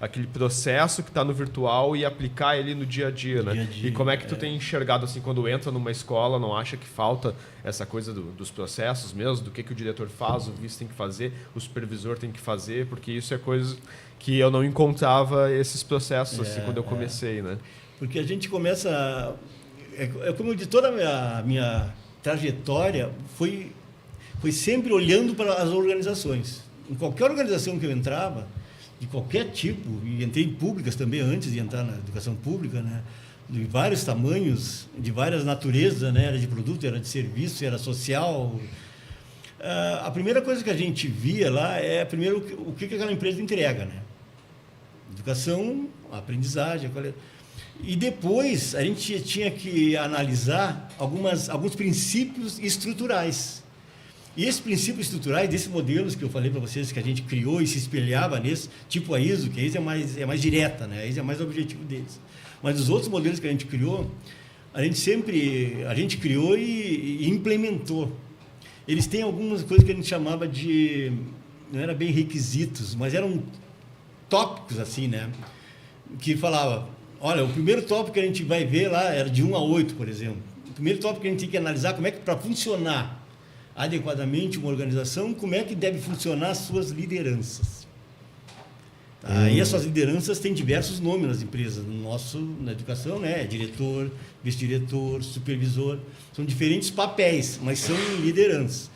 aquele processo que está no virtual e aplicar ele no dia a dia, né? E como é que tu tem enxergado, assim, quando entra numa escola, não acha que falta essa coisa dos processos mesmo, do que o diretor faz, o vice tem que fazer, o supervisor tem que fazer, porque isso é coisa que eu não encontrava esses processos, assim, quando eu comecei, né? Porque a gente começa... como eu disse, toda a minha trajetória foi sempre olhando para as organizações. Em qualquer organização que eu entrava, de qualquer tipo, e entrei em públicas também antes de entrar na educação pública, né? De vários tamanhos, de várias naturezas, né? Era de produto, era de serviço, era social. A primeira coisa que a gente via lá é, primeiro, o que aquela empresa entrega, né? Educação, aprendizagem, qualidade. E depois a gente tinha que analisar alguns princípios estruturais. E esses princípios estruturais, desses modelos que eu falei para vocês, que a gente criou e se espelhava nesse, tipo a ISO, que a ISO é mais direta, né? A ISO é mais o objetivo deles. Mas os outros modelos que a gente criou, a gente criou e implementou. Eles têm algumas coisas que a gente chamava de, não era bem requisitos, mas eram tópicos, assim, né? Que falava, olha, o primeiro tópico que a gente vai ver lá era de 1 a 8, por exemplo. O primeiro tópico que a gente tem que analisar como é que, para funcionar adequadamente uma organização, como é que deve funcionar as suas lideranças. Tá? E as suas lideranças têm diversos nomes nas empresas. Na educação, né? Diretor, vice-diretor, supervisor. São diferentes papéis, mas são lideranças.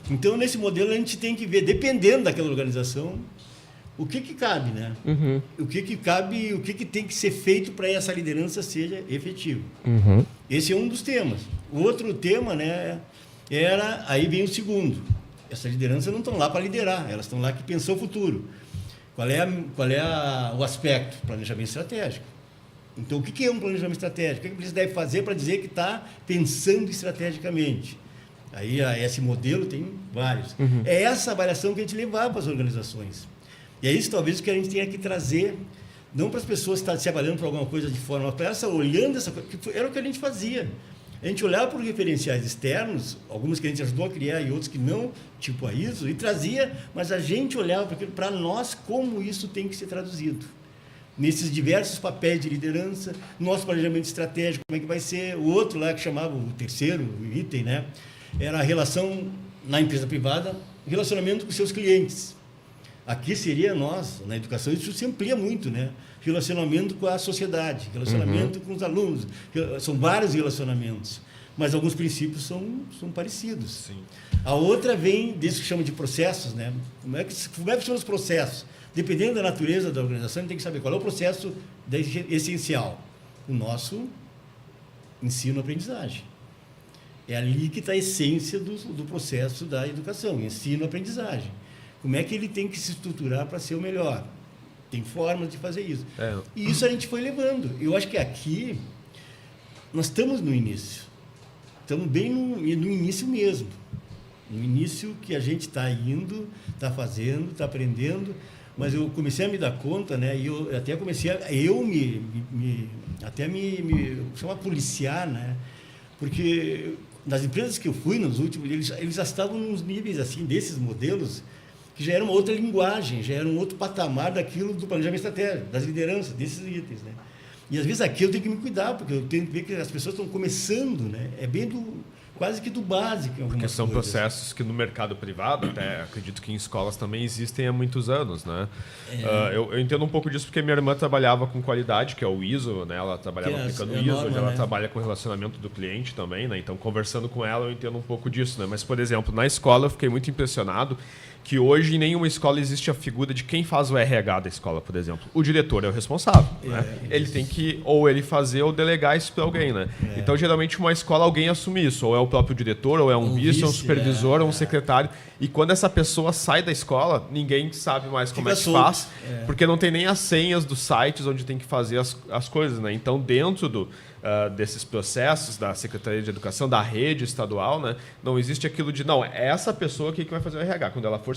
Então, nesse modelo, a gente tem que ver, dependendo daquela organização, o que cabe, né? O que cabe, o que tem que ser feito para essa liderança seja efetiva. Esse é um dos temas. O outro tema, né, aí vem o segundo. Essas lideranças não estão lá para liderar, elas estão lá que pensam o futuro. Qual é o aspecto? Planejamento estratégico. Então, o que é um planejamento estratégico? O que você deve fazer para dizer que está pensando estrategicamente? Aí, esse modelo tem vários. É essa avaliação que a gente levar para as organizações. E é isso, talvez, que a gente tenha que trazer, não para as pessoas estarem se avaliando por alguma coisa de fora, mas para essa, olhando essa coisa, que era o que a gente fazia. A gente olhava para os referenciais externos, alguns que a gente ajudou a criar e outros que não, tipo a ISO, e trazia, mas a gente olhava para nós como isso tem que ser traduzido. Nesses diversos papéis de liderança, nosso planejamento estratégico, como é que vai ser, o outro lá que chamava o terceiro item, né? Era a relação na empresa privada, relacionamento com seus clientes. Aqui seria nós, na educação, isso se amplia muito, né? Relacionamento com a sociedade, relacionamento com os alunos, são vários relacionamentos, mas alguns princípios são parecidos. Sim. A outra vem disso que chama de processos, né? Como é que são os processos? Dependendo da natureza da organização, a gente tem que saber qual é o processo essencial. O nosso ensino-aprendizagem. É ali que está a essência do processo da educação, ensino-aprendizagem. Como é que ele tem que se estruturar para ser o melhor? Tem formas de fazer isso. E isso a gente foi levando. Eu acho que aqui nós estamos no início. Estamos bem no início mesmo. No início que a gente está indo, está fazendo, está aprendendo. Mas eu comecei a me dar conta, né? E eu até comecei a chamar policiar, né? Porque nas empresas que eu fui, nos últimos, eles já estavam nos níveis assim desses modelos que já era uma outra linguagem, já era um outro patamar daquilo do planejamento estratégico, das lideranças, desses itens, né? E às vezes aqui eu tenho que me cuidar, porque eu tenho que ver que as pessoas estão começando, né? É bem quase que do básico. Porque são processos que no mercado privado, até acredito que em escolas também existem há muitos anos, né? Eu entendo um pouco disso porque minha irmã trabalhava com qualidade, que é o ISO, né? Ela trabalhava aplicando ISO, norma, ela trabalha com relacionamento do cliente também, né? Então, conversando com ela, eu entendo um pouco disso, né? Mas, por exemplo, na escola eu fiquei muito impressionado que hoje em nenhuma escola existe a figura de quem faz o RH da escola, por exemplo. O diretor é o responsável, né? Ele tem que ou ele fazer ou delegar isso para alguém, né? Então, geralmente, uma escola, alguém assume isso, ou é o próprio diretor, ou é um vice, ou um supervisor, ou um secretário. E quando essa pessoa sai da escola, ninguém sabe mais como é que faz, porque não tem nem as senhas dos sites onde tem que fazer as coisas, né? Então, dentro desses processos da Secretaria de Educação, da rede estadual, né, não existe aquilo de, não, é essa pessoa aqui que vai fazer o RH. Quando ela for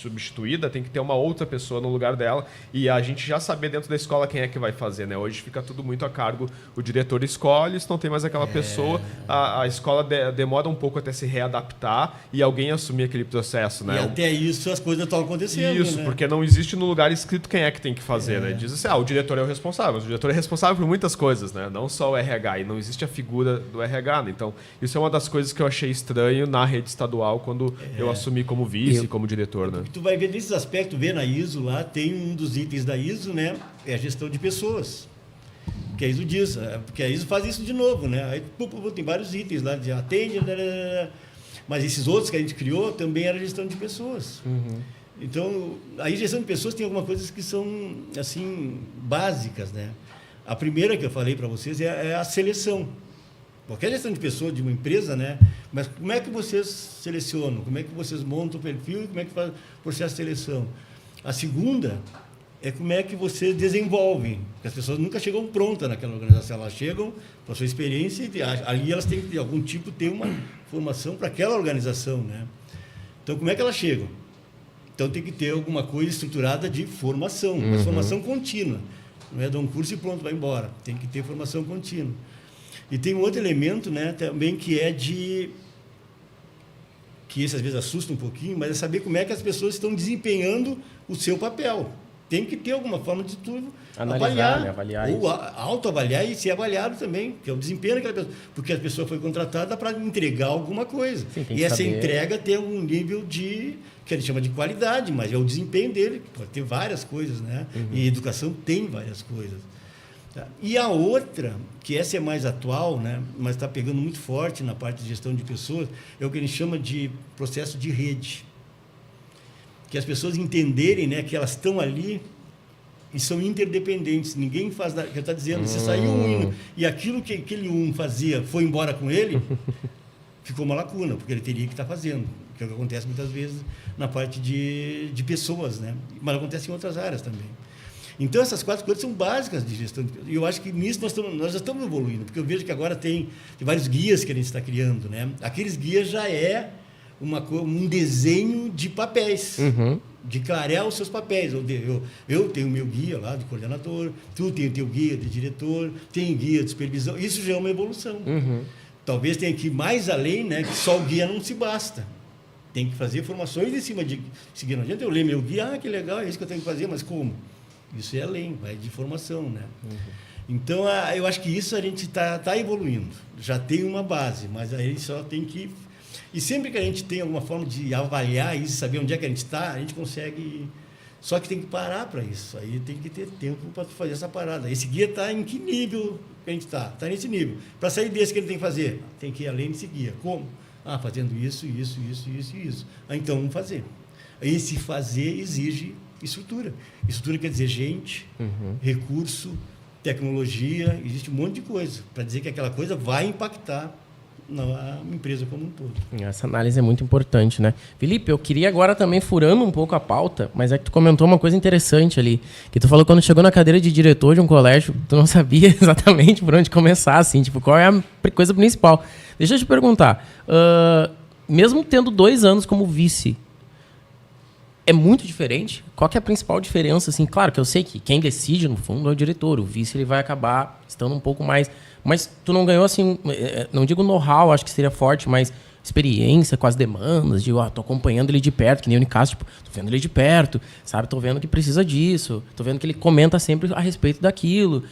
substituída, tem que ter uma outra pessoa no lugar dela e a gente já saber dentro da escola quem é que vai fazer, né? Hoje fica tudo muito a cargo, o diretor escolhe, se não tem mais aquela pessoa, a escola demora um pouco até se readaptar e alguém assumir aquele processo, né? E até isso as coisas estão acontecendo, isso, né? Porque não existe no lugar escrito quem é que tem que fazer, né? Diz assim, o diretor é o responsável, mas o diretor é responsável por muitas coisas, né? Não só o RH, e não existe a figura do RH, né? Então, isso é uma das coisas que eu achei estranho na rede estadual quando eu assumi como vice, como diretor, né? Tu vai ver nesses aspectos, vê na ISO lá, tem um dos itens da ISO, né? É a gestão de pessoas. Que a ISO diz, porque a ISO faz isso de novo, né? Aí tem vários itens lá, de atende, mas esses outros que a gente criou também era gestão de pessoas. Então, aí gestão de pessoas tem algumas coisas que são, assim, básicas, né? A primeira que eu falei para vocês é a seleção. Qualquer gestão de pessoas de uma empresa, né? Mas como é que vocês selecionam? Como é que vocês montam o perfil? Como é que faz o processo de seleção? A segunda é como é que vocês desenvolvem. Porque as pessoas nunca chegam prontas naquela organização. Elas chegam com a sua experiência e ali elas têm que, de algum tipo, ter uma formação para aquela organização, né? Então, como é que elas chegam? Então, tem que ter alguma coisa estruturada de formação. Mas formação contínua. Não é dar um curso e pronto, vai embora. Tem que ter formação contínua. E tem um outro elemento, né, também, que é que esse às vezes assusta um pouquinho, mas é saber como é que as pessoas estão desempenhando o seu papel. Tem que ter alguma forma de tudo avaliar ou autoavaliar e ser avaliado também, que é o desempenho daquela pessoa. Porque a pessoa foi contratada para entregar alguma coisa. Sim, e essa entrega tem um nível que a gente chama de qualidade, mas é o desempenho dele. Pode ter várias coisas, né? E a educação tem várias coisas. E a outra, que essa é mais atual, né, mas está pegando muito forte na parte de gestão de pessoas, é o que a gente chama de processo de rede. Que as pessoas entenderem, né, que elas estão ali e são interdependentes. Ninguém faz nada. Você está dizendo, você saiu um e aquilo que aquele um fazia foi embora com ele, ficou uma lacuna, porque ele teria que estar fazendo. Que é o que acontece muitas vezes na parte de pessoas, né? Mas acontece em outras áreas também. Então, essas 4 coisas são básicas de gestão. E eu acho que nisso nós já estamos evoluindo, porque eu vejo que agora tem vários guias que a gente está criando, né? Aqueles guias já é um desenho de papéis, de clarear os seus papéis. Eu tenho o meu guia lá de coordenador, tu tem o teu guia de diretor, tem guia de supervisão. Isso já é uma evolução. Talvez tenha que ir mais além, né? Que só o guia não se basta. Tem que fazer formações em cima de seguir. Não adianta eu ler meu guia, que legal, é isso que eu tenho que fazer, mas como? Isso é além, vai de formação, né? Então, eu acho que isso a gente está evoluindo. Já tem uma base, mas aí só tem que... E sempre que a gente tem alguma forma de avaliar isso, saber onde é que a gente está, a gente consegue... Só que tem que parar para isso. Aí tem que ter tempo para fazer essa parada. Esse guia está em que nível que a gente está? Está nesse nível. Para sair desse que ele tem que fazer, tem que ir além desse guia. Como? Fazendo isso. Então, vamos fazer. Esse fazer exige estrutura. Estrutura quer dizer gente, recurso, tecnologia, existe um monte de coisa para dizer que aquela coisa vai impactar na empresa como um todo. Essa análise é muito importante, né? Felipe, eu queria agora também, furando um pouco a pauta, mas é que tu comentou uma coisa interessante ali, que tu falou que quando chegou na cadeira de diretor de um colégio, tu não sabia exatamente por onde começar, assim, tipo, qual é a coisa principal. Deixa eu te perguntar, mesmo tendo 2 anos como vice, é muito diferente? Qual que é a principal diferença? Assim, claro que eu sei que quem decide, no fundo, é o diretor. O vice ele vai acabar estando um pouco mais... Mas tu não ganhou, assim... Não digo know-how, acho que seria forte, mas experiência com as demandas, de, tô acompanhando ele de perto, que nem o Nicásio, tipo, tô vendo ele de perto, sabe? Tô vendo que precisa disso, tô vendo que ele comenta sempre a respeito daquilo.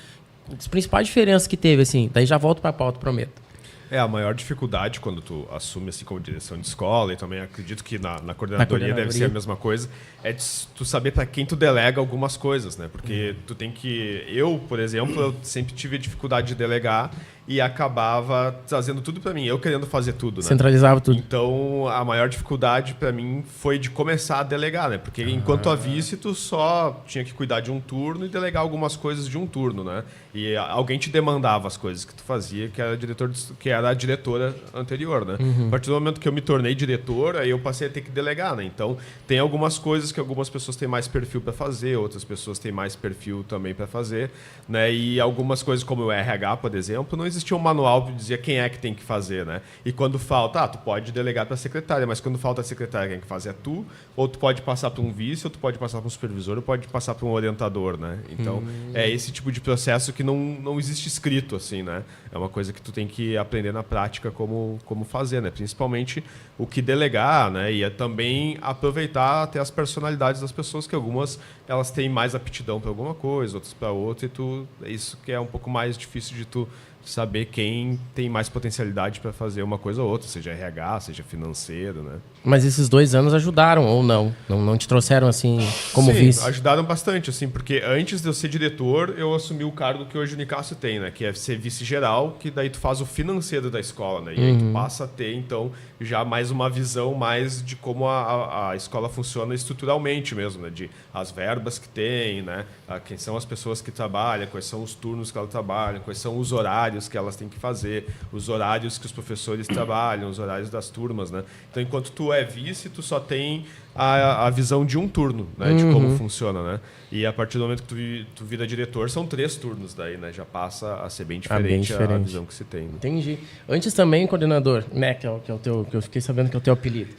As principais diferenças que teve, assim, daí já volto pra pauta, prometo. A maior dificuldade quando tu assume assim como direção de escola, e também acredito que na coordenadoria deve ser a mesma coisa, é de tu saber para quem tu delega algumas coisas, né? Porque tu tem que... Eu, por exemplo, eu sempre tive dificuldade de delegar e acabava trazendo tudo para mim, eu querendo fazer tudo, né? Centralizava tudo. Então, a maior dificuldade para mim foi de começar a delegar, né? Porque enquanto a vice, tu só tinha que cuidar de um turno e delegar algumas coisas de um turno, né? E alguém te demandava as coisas que tu fazia, que era a diretora anterior, né? A partir do momento que eu me tornei diretor, aí eu passei a ter que delegar, né? Então, tem algumas coisas que algumas pessoas têm mais perfil para fazer, outras pessoas têm mais perfil também para fazer, né? E algumas coisas como o RH, por exemplo, não existia um manual que dizia quem é que tem que fazer, né? E quando falta, tu pode delegar para a secretária, mas quando falta a secretária, quem tem que fazer é tu, ou tu pode passar para um vice, ou tu pode passar para um supervisor, ou pode passar para um orientador, né? Então, é esse tipo de processo que não existe escrito, assim, né? É uma coisa que tu tem que aprender na prática como fazer, né? Principalmente o que delegar, né? E é também aproveitar até as personalidades das pessoas, que algumas elas têm mais aptidão para alguma coisa, outras para outra, e é isso que é um pouco mais difícil de tu saber quem tem mais potencialidade para fazer uma coisa ou outra, seja RH, seja financeiro, né? Mas esses 2 anos ajudaram ou não? Não te trouxeram assim como vice? Sim, ajudaram bastante, assim, porque antes de eu ser diretor, eu assumi o cargo que hoje o Nicásio tem, né? Que é ser vice-geral, que daí tu faz o financeiro da escola, né? E aí tu passa a ter, então, já mais uma visão mais de como a escola funciona estruturalmente mesmo, né? De as verbas que tem, né? Quem são as pessoas que trabalham, quais são os turnos que elas trabalham, quais são os horários que elas têm que fazer, os horários que os professores trabalham, os horários das turmas, né? Então, enquanto tu é vice, tu só tem a visão de um turno, né? De como funciona, né? E a partir do momento que tu vira diretor, são 3 turnos daí, né? Já passa a ser bem diferente, a visão que se tem. Né? Entendi. Antes também, coordenador, né? Que é o teu, que eu fiquei sabendo que é o teu apelido.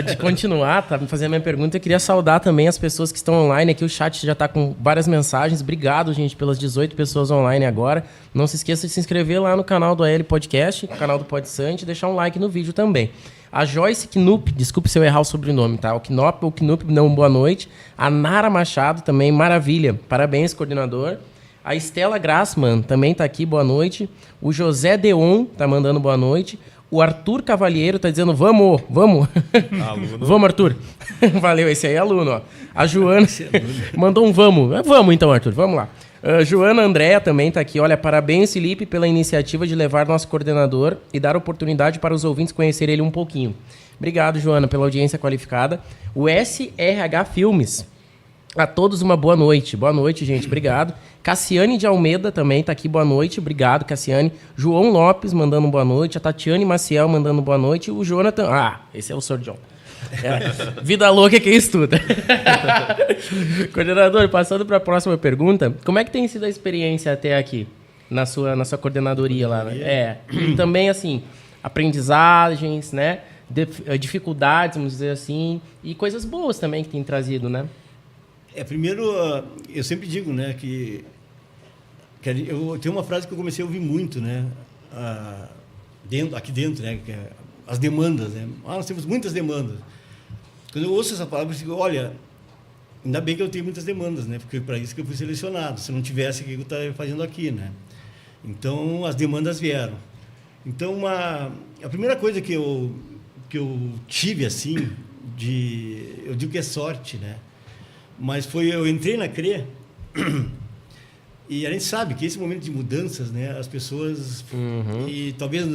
De continuar, tá? Me fazer a minha pergunta, eu queria saudar também as pessoas que estão online aqui. O chat já está com várias mensagens. Obrigado, gente, pelas 18 pessoas online agora. Não se esqueça de se inscrever lá no canal do AL Podcast, no canal do PodSante, e deixar um like no vídeo também. A Joyce Knupp, desculpe se eu errar o sobrenome, tá? O Knupp, não, boa noite. A Nara Machado também, maravilha. Parabéns, coordenador. A Estela Grassman também tá aqui, boa noite. O José Deon tá mandando boa noite. O Arthur Cavalheiro tá dizendo, vamos. Aluno. Vamos, Arthur. Valeu, esse aí é aluno, ó. A Joana mandou um vamos. Vamos então, Arthur, vamos lá. Joana Andréa também está aqui. Olha, parabéns, Felipe, pela iniciativa de levar nosso coordenador e dar oportunidade para os ouvintes conhecer ele um pouquinho. Obrigado, Joana, pela audiência qualificada. O SRH Filmes. A todos uma boa noite. Boa noite, gente. Obrigado. Cassiane de Almeida também está aqui. Boa noite. Obrigado, Cassiane. João Lopes mandando boa noite. A Tatiane Maciel mandando boa noite. E o Jonathan... esse é o Sr. John. Vida louca é quem estuda. Coordenador, passando para a próxima pergunta, como é que tem sido a experiência até aqui, na sua coordenadoria lá? Né? E também, assim, aprendizagens, né? Dificuldades, vamos dizer assim, e coisas boas também que tem trazido, né? Primeiro, eu sempre digo, né, que eu tenho uma frase que eu comecei a ouvir muito, né, aqui dentro, né, que é as demandas, né? Nós temos muitas demandas. Quando eu ouço essa palavra, eu digo, olha, ainda bem que eu tenho muitas demandas, né, porque para isso que eu fui selecionado. Se não tivesse, o que eu estaria fazendo aqui, né? Então, as demandas vieram. Então, a primeira coisa que eu tive, assim, eu digo que é sorte, né? Mas eu entrei na CRE e a gente sabe que esse momento de mudanças, né, as pessoas, e talvez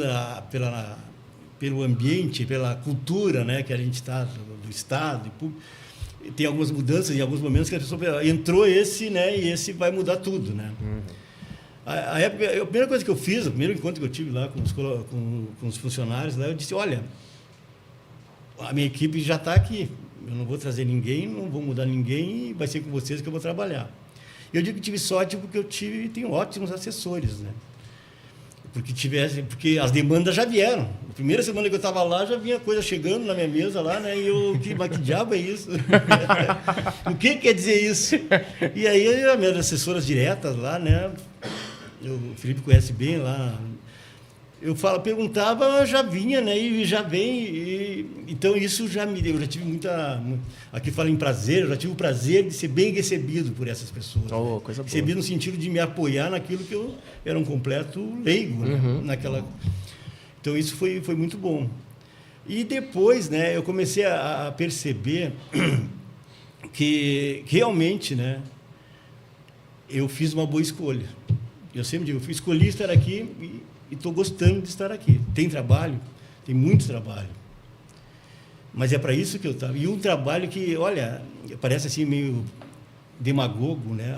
pelo ambiente, pela cultura, né, que a gente está, do Estado, tem algumas mudanças em alguns momentos que a pessoa entrou né, e esse vai mudar tudo, né? A primeira coisa que eu fiz, o primeiro encontro que eu tive lá com os funcionários, lá, eu disse, olha, a minha equipe já está aqui. Eu não vou trazer ninguém, não vou mudar ninguém, e vai ser com vocês que eu vou trabalhar. Eu digo que tive sorte porque tenho ótimos assessores, né? Porque as demandas já vieram. A primeira semana que eu estava lá, já vinha coisa chegando na minha mesa lá, né? E mas que diabo é isso? O que quer dizer isso? E aí, as minhas assessoras diretas lá, né? O Felipe conhece bem lá. Eu perguntava, já vinha, né? E já vem. Então, isso já me deu. Eu já tive aqui fala em prazer, eu já tive o prazer de ser bem recebido por essas pessoas. Oh, né? Coisa boa. Recebido no sentido de me apoiar naquilo que eu era um completo leigo, né? Então, isso foi muito bom. E depois, né? Eu comecei a perceber que realmente, né? Eu fiz uma boa escolha. Eu sempre digo, eu escolhi estar aqui e estou gostando de estar aqui. Tem trabalho? Tem muito trabalho. Mas é para isso que eu estava. E um trabalho que, olha, parece assim meio demagogo, né?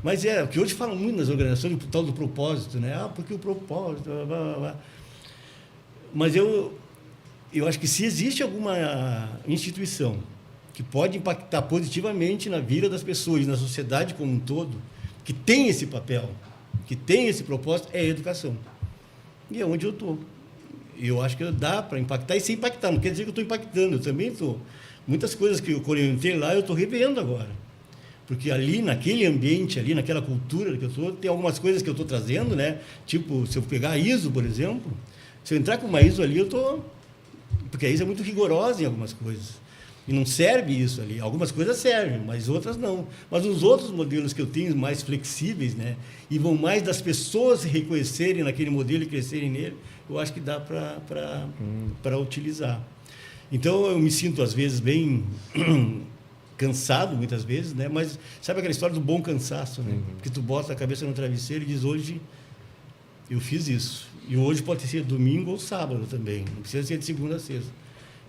Mas que hoje falam muito nas organizações, o tal do propósito, né? Porque o propósito... Blá, blá, blá. Mas eu acho que se existe alguma instituição que pode impactar positivamente na vida das pessoas, na sociedade como um todo, que tem esse papel, que tem esse propósito, é a educação. E é onde eu estou. Eu acho que dá para impactar e ser impactado. Não quer dizer que eu estou impactando, eu também estou. Muitas coisas que eu orientei lá, eu estou revendo agora. Porque ali, naquele ambiente, ali naquela cultura que eu estou, tem algumas coisas que eu estou trazendo, né? Tipo, se eu pegar a ISO, por exemplo, se eu entrar com uma ISO ali, eu estou... Porque a ISO é muito rigorosa em algumas coisas. E não serve isso ali. Algumas coisas servem, mas outras não. Mas os outros modelos que eu tenho, mais flexíveis, né, e vão mais das pessoas se reconhecerem naquele modelo e crescerem nele, eu acho que dá para utilizar. Então, eu me sinto, às vezes, bem cansado, muitas vezes, né, mas sabe aquela história do bom cansaço, né? Que tu bota a cabeça no travesseiro e diz, hoje eu fiz isso. E hoje pode ser domingo ou sábado também. Não precisa ser de segunda a sexta.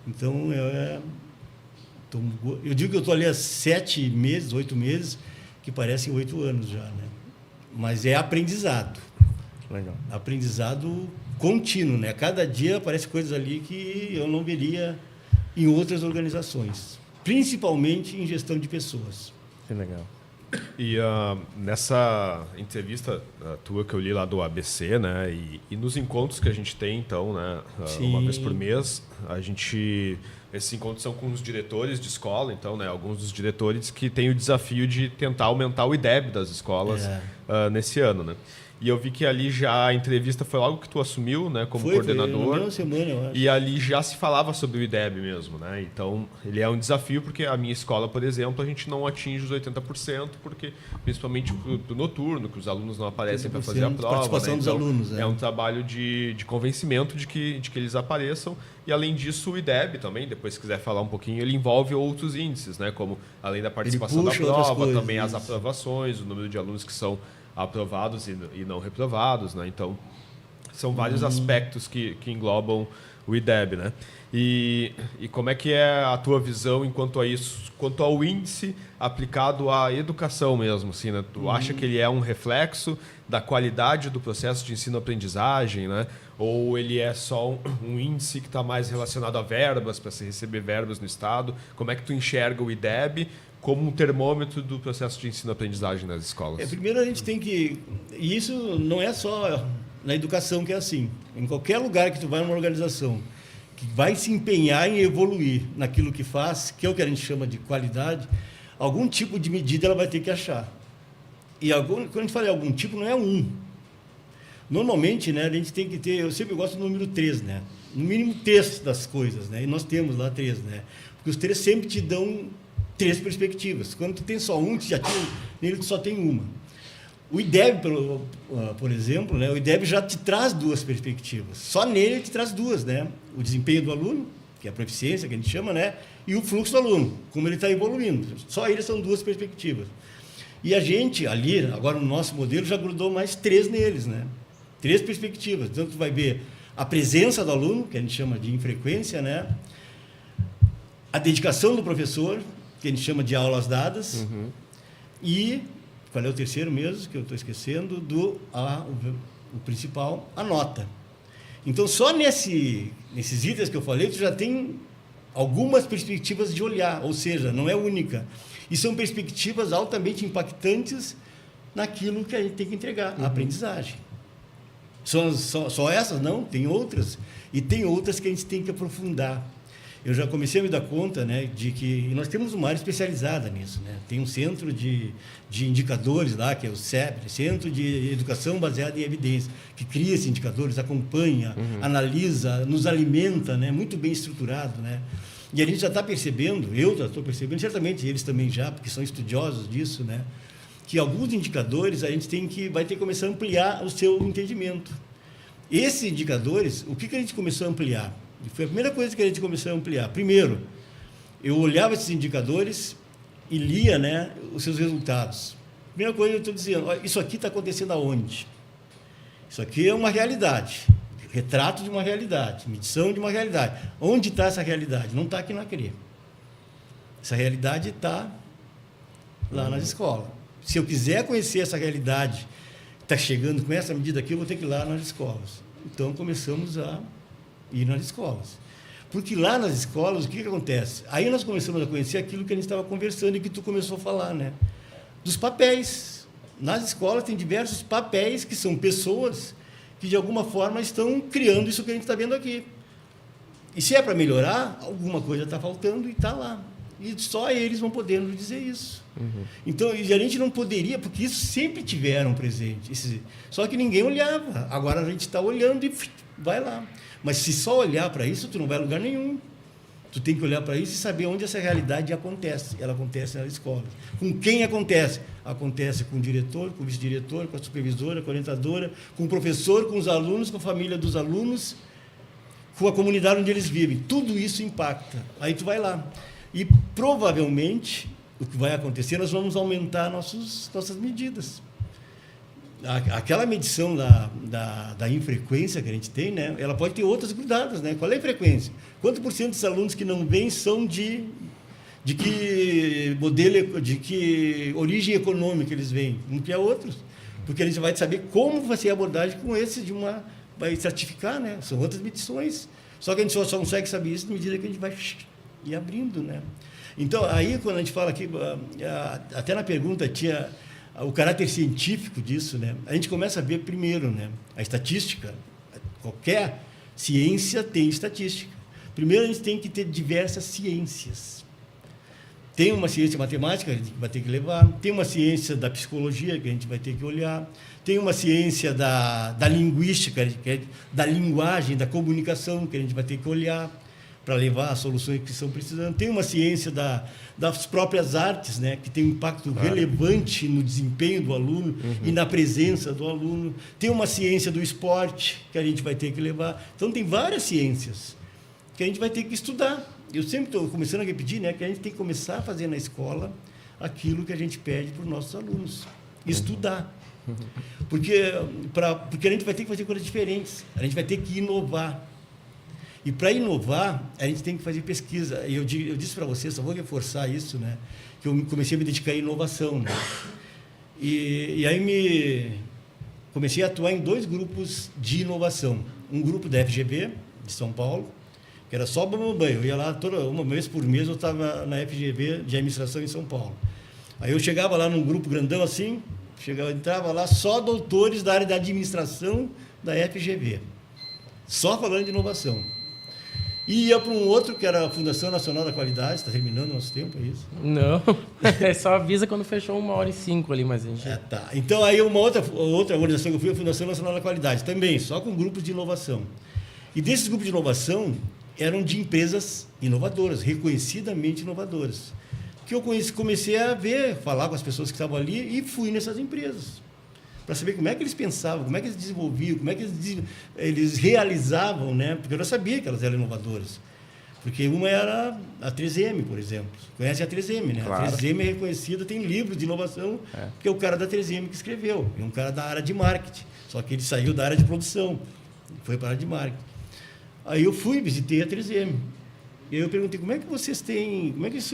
Então, eu digo que eu estou ali há 7 meses, 8 meses, que parecem 8 anos já, né? Mas é aprendizado. Legal. Aprendizado contínuo, né? Cada dia aparecem coisas ali que eu não veria em outras organizações, principalmente em gestão de pessoas. Que legal. E nessa entrevista tua que eu li lá do ABC, né? E nos encontros que a gente tem, então, né? Uma vez por mês, esses encontros são com os diretores de escola, então, né? Alguns dos diretores que têm o desafio de tentar aumentar o IDEB das escolas nesse ano, né? E eu vi que ali já a entrevista foi logo que tu assumiu, né, como coordenador. Foi semana, eu acho. E ali já se falava sobre o IDEB mesmo, né? Então, ele é um desafio porque a minha escola, por exemplo, a gente não atinge os 80%, porque principalmente do noturno, que os alunos não aparecem para fazer a prova. Participação, né? Dos alunos. É um trabalho de convencimento de que eles apareçam. E, além disso, o IDEB também, depois se quiser falar um pouquinho, ele envolve outros índices, né? Como, além da participação da prova, também as aprovações, o número de alunos que são aprovados e não reprovados, né? Então, São vários aspectos que englobam o IDEB, né? E como é que é a tua visão quanto a isso, quanto ao índice aplicado à educação mesmo, assim, né? Tu acha que ele é um reflexo da qualidade do processo de ensino-aprendizagem, né? Ou ele é só um índice que está mais relacionado a verbas, para se receber verbas no Estado? Como é que tu enxerga o IDEB como um termômetro do processo de ensino-aprendizagem nas escolas? Primeiro a gente tem que... E isso não é só na educação que é assim. Em qualquer lugar que tu vai numa organização que vai se empenhar em evoluir naquilo que faz, que é o que a gente chama de qualidade, algum tipo de medida ela vai ter que achar. E quando a gente fala em algum tipo, não é um. Normalmente, né, a gente tem que ter... Eu sempre gosto do número 3, né? No mínimo 3 das coisas, né? E nós temos lá 3, né? Porque os 3 sempre te dão 3 perspectivas. Quando tu tem só um, nele tu só tem uma. O IDEB, por exemplo, né, o IDEB já te traz 2 perspectivas. Só nele ele te traz 2, né? O desempenho do aluno, que é a proficiência, que a gente chama, né? E o fluxo do aluno, como ele está evoluindo. Só eles são 2 perspectivas. E a gente, ali, agora no nosso modelo, já grudou mais 3 neles, né? 3 perspectivas. Então, tu vai ver a presença do aluno, que a gente chama de infrequência, né? A dedicação do professor, que a gente chama de aulas dadas, e... Qual é o terceiro mesmo, que eu estou esquecendo? O principal, a nota. Então, só nesses itens que eu falei, tu já tem algumas perspectivas de olhar, ou seja, não é única. E são perspectivas altamente impactantes naquilo que a gente tem que entregar, a aprendizagem. Só essas? Não, tem outras. E tem outras que a gente tem que aprofundar. Eu já comecei a me dar conta, né, de que nós temos uma área especializada nisso, né? Tem um centro de indicadores lá, que é o CEP, Centro de Educação Baseada em Evidência, que cria esses indicadores, acompanha, analisa, nos alimenta, né? Muito bem estruturado, né? E a gente já está percebendo, eu já estou percebendo, certamente eles também já, porque são estudiosos disso, né? Que alguns indicadores a gente vai ter que começar a ampliar o seu entendimento. Esses indicadores, o que a gente começou a ampliar? Foi a primeira coisa que a gente começou a ampliar. Primeiro, eu olhava esses indicadores e lia, né, os seus resultados. Primeira coisa, eu estou dizendo, isso aqui está acontecendo aonde? Isso aqui é uma realidade, retrato de uma realidade, medição de uma realidade. Onde está essa realidade? Não está aqui na Acre. Essa realidade está lá nas escolas. Se eu quiser conhecer essa realidade que está chegando com essa medida aqui, eu vou ter que ir lá nas escolas. Então, começamos a ir nas escolas. Porque lá nas escolas, o que acontece? Aí nós começamos a conhecer aquilo que a gente estava conversando e que tu começou a falar, né? Dos papéis. Nas escolas tem diversos papéis que são pessoas que, de alguma forma, estão criando isso que a gente está vendo aqui. E se é para melhorar, alguma coisa está faltando e está lá. E só eles vão poder nos dizer isso. Então, e a gente não poderia, porque isso sempre tiveram presente. Só que ninguém olhava. Agora a gente está olhando e vai lá. Mas se só olhar para isso, tu não vai a lugar nenhum. Tu tem que olhar para isso e saber onde essa realidade acontece. Ela acontece na escola. Com quem acontece? Acontece com o diretor, com o vice-diretor, com a supervisora, com a orientadora, com o professor, com os alunos, com a família dos alunos, com a comunidade onde eles vivem. Tudo isso impacta. Aí tu vai lá. E provavelmente o que vai acontecer, nós vamos aumentar nossas medidas. Aquela medição da infrequência que a gente tem, né, ela pode ter outras grudadas, né? Qual é a frequência? Quanto por cento dos alunos que não vêm são de que modelo, de que origem econômica eles vêm? Não tem outros. Porque a gente vai saber como vai ser a abordagem com esse vai certificar, né? São outras medições. Só que a gente só consegue saber isso na medida que a gente vai ir abrindo, né? Então, aí, quando a gente fala aqui, até na pergunta tinha o caráter científico disso, né? A gente começa a ver primeiro, né? A estatística. Qualquer ciência tem estatística. Primeiro, a gente tem que ter diversas ciências. Tem uma ciência matemática que a gente vai ter que levar, tem uma ciência da psicologia que a gente vai ter que olhar, tem uma ciência da linguística, da linguagem, da comunicação que a gente vai ter que olhar para levar as soluções que estão precisando. Tem uma ciência das próprias artes, né, que tem um impacto relevante no desempenho do aluno e na presença do aluno. Tem uma ciência do esporte que a gente vai ter que levar. Então, tem várias ciências que a gente vai ter que estudar. Eu sempre estou começando a repetir, né, que a gente tem que começar a fazer na escola aquilo que a gente pede para os nossos alunos. Estudar. Porque a gente vai ter que fazer coisas diferentes, a gente vai ter que inovar. E para inovar, a gente tem que fazer pesquisa. E eu disse para vocês, só vou reforçar isso, né? Que eu comecei a me dedicar à inovação, né? E aí comecei a atuar em 2 grupos de inovação. Um grupo da FGV, de São Paulo, que era só bambambam. Eu ia lá uma vez por mês, eu estava na FGV de administração em São Paulo. Aí eu chegava lá num grupo grandão assim, entrava lá só doutores da área da administração da FGV, só falando de inovação. E ia para um outro, que era a Fundação Nacional da Qualidade. Está terminando o nosso tempo, é isso? Não, só avisa quando fechou 1h05 ali, mas a gente... Tá. Então, aí uma outra organização que eu fui, a Fundação Nacional da Qualidade, também, só com grupos de inovação. E desses grupos de inovação, eram de empresas inovadoras, reconhecidamente inovadoras. Que eu comecei a falar com as pessoas que estavam ali e fui nessas empresas. Para saber como é que eles pensavam, como é que eles desenvolviam, como é que eles realizavam, né? Porque eu já sabia que elas eram inovadoras. Porque uma era a 3M, por exemplo. Conhece a 3M, né? Claro. A 3M é reconhecida, tem livros de inovação, que é o cara da 3M que escreveu. É um cara da área de marketing. Só que ele saiu da área de produção, foi para a área de marketing. Aí eu visitei a 3M. E aí eu perguntei, como é que vocês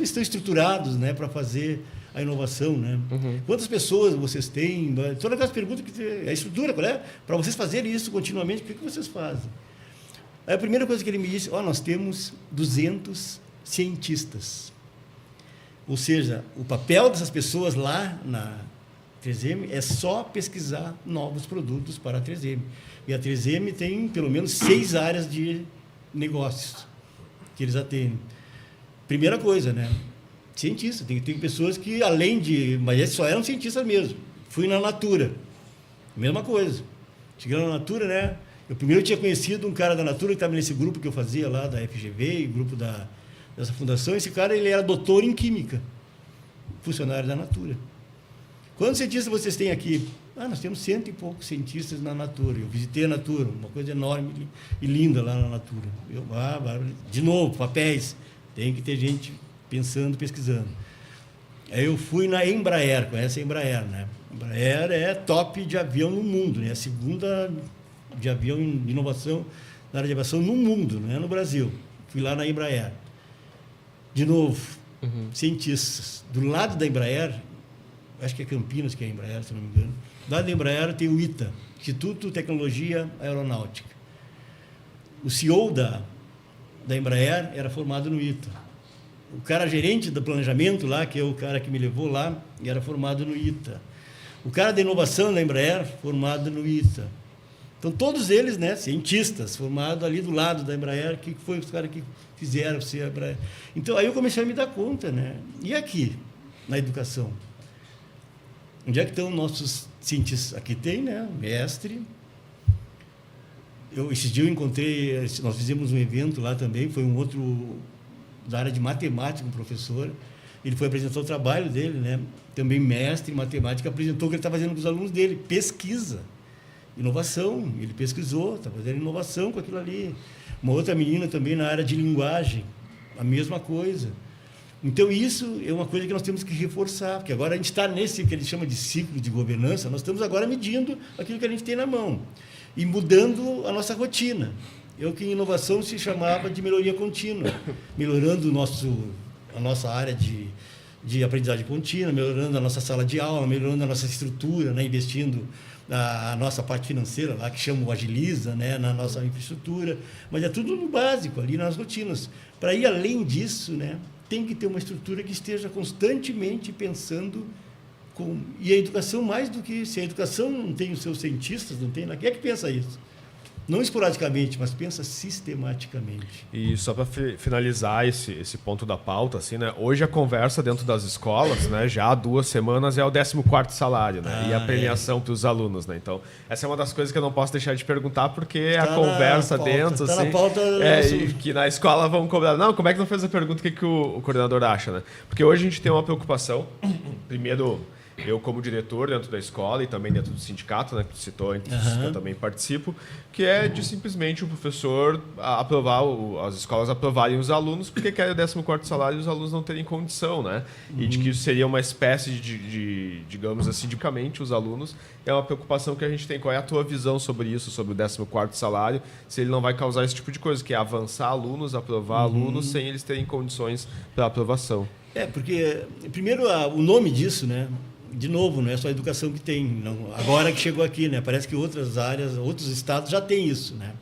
estão estruturados, né, para fazer a inovação, né? Quantas pessoas vocês têm? Todas aquelas perguntas, a estrutura, qual é? Para vocês fazerem isso continuamente, o que vocês fazem? Aí a primeira coisa que ele me disse, nós temos 200 cientistas. Ou seja, o papel dessas pessoas lá na 3M é só pesquisar novos produtos para a 3M. E a 3M tem pelo menos 6 áreas de negócios que eles atendem. Primeira coisa, né? Cientista. Tem pessoas que, além de... Mas eles só eram cientistas mesmo. Fui na Natura. Mesma coisa. Cheguei na Natura, né? Eu primeiro tinha conhecido um cara da Natura que estava nesse grupo que eu fazia lá, da FGV, grupo dessa fundação. Esse cara, ele era doutor em Química. Funcionário da Natura. Quantos cientistas vocês têm aqui? Nós temos 100 e poucos cientistas na Natura. Eu visitei a Natura, uma coisa enorme e linda lá na Natura. De novo, papéis. Tem que ter gente pensando, pesquisando. Aí eu fui na Embraer, conhece a Embraer, né? Embraer é top de avião no mundo, né? A segunda de avião de inovação, na área de aviação no mundo, não é no Brasil. Fui lá na Embraer. De novo, cientistas. Do lado da Embraer, acho que é Campinas que é a Embraer, se não me engano. Do lado da Embraer tem o ITA, Instituto de Tecnologia Aeronáutica. O CEO da Embraer era formado no ITA. O cara gerente do planejamento lá, que é o cara que me levou lá, era formado no ITA. O cara da inovação da Embraer, formado no ITA. Então, todos eles, né, cientistas, formados ali do lado da Embraer, que foi os caras que fizeram ser a Embraer. Então, aí eu comecei a me dar conta, né? E aqui, na educação? Onde é que estão nossos cientistas? Aqui tem, né, mestre. Esse dia eu encontrei, nós fizemos um evento lá também, foi um outro da área de matemática, um professor. Ele foi apresentar o trabalho dele, né? Também mestre em matemática, apresentou o que ele está fazendo com os alunos dele, pesquisa, inovação. Ele pesquisou, está fazendo inovação com aquilo ali. Uma outra menina também na área de linguagem, a mesma coisa. Então, isso é uma coisa que nós temos que reforçar, porque agora a gente está nesse que ele chama de ciclo de governança, nós estamos agora medindo aquilo que a gente tem na mão e mudando a nossa rotina. Que em inovação se chamava de melhoria contínua, melhorando a nossa área de aprendizagem contínua, melhorando a nossa sala de aula, melhorando a nossa estrutura, né, investindo na nossa parte financeira, lá que chama o Agiliza, né, na nossa infraestrutura, mas é tudo no básico, ali nas rotinas. Para ir além disso, né, tem que ter uma estrutura que esteja constantemente pensando e a educação, mais do que... Se a educação não tem os seus cientistas, não tem... Quem é que pensa isso? Não esporadicamente, mas pensa sistematicamente. E só para finalizar esse ponto da pauta, assim, né? Hoje a conversa dentro das escolas, né? Já há 2 semanas é o 14º salário, né? E a premiação para os alunos, né? Então, essa é uma das coisas que eu não posso deixar de perguntar, porque a conversa dentro, assim... na pauta... E que na escola vão cobrar. Não, como é que não fez a pergunta? O que o coordenador acha, né? Porque hoje a gente tem uma preocupação. Primeiro... eu como diretor dentro da escola e também dentro do sindicato, né, que tu citou, que eu também participo, que é de simplesmente o professor aprovar, as escolas aprovarem os alunos, porque querem o 14º salário e os alunos não terem condição, né? E de que isso seria uma espécie de digamos assim, basicamente os alunos, é uma preocupação que a gente tem. Qual é a tua visão sobre isso, sobre o 14º salário, se ele não vai causar esse tipo de coisa, que é avançar alunos, aprovar alunos sem eles terem condições para aprovação? Porque, primeiro, o nome disso, né? De novo, não é só a educação que tem. Não, agora que chegou aqui, né? Parece que outras áreas, outros estados já têm isso, né?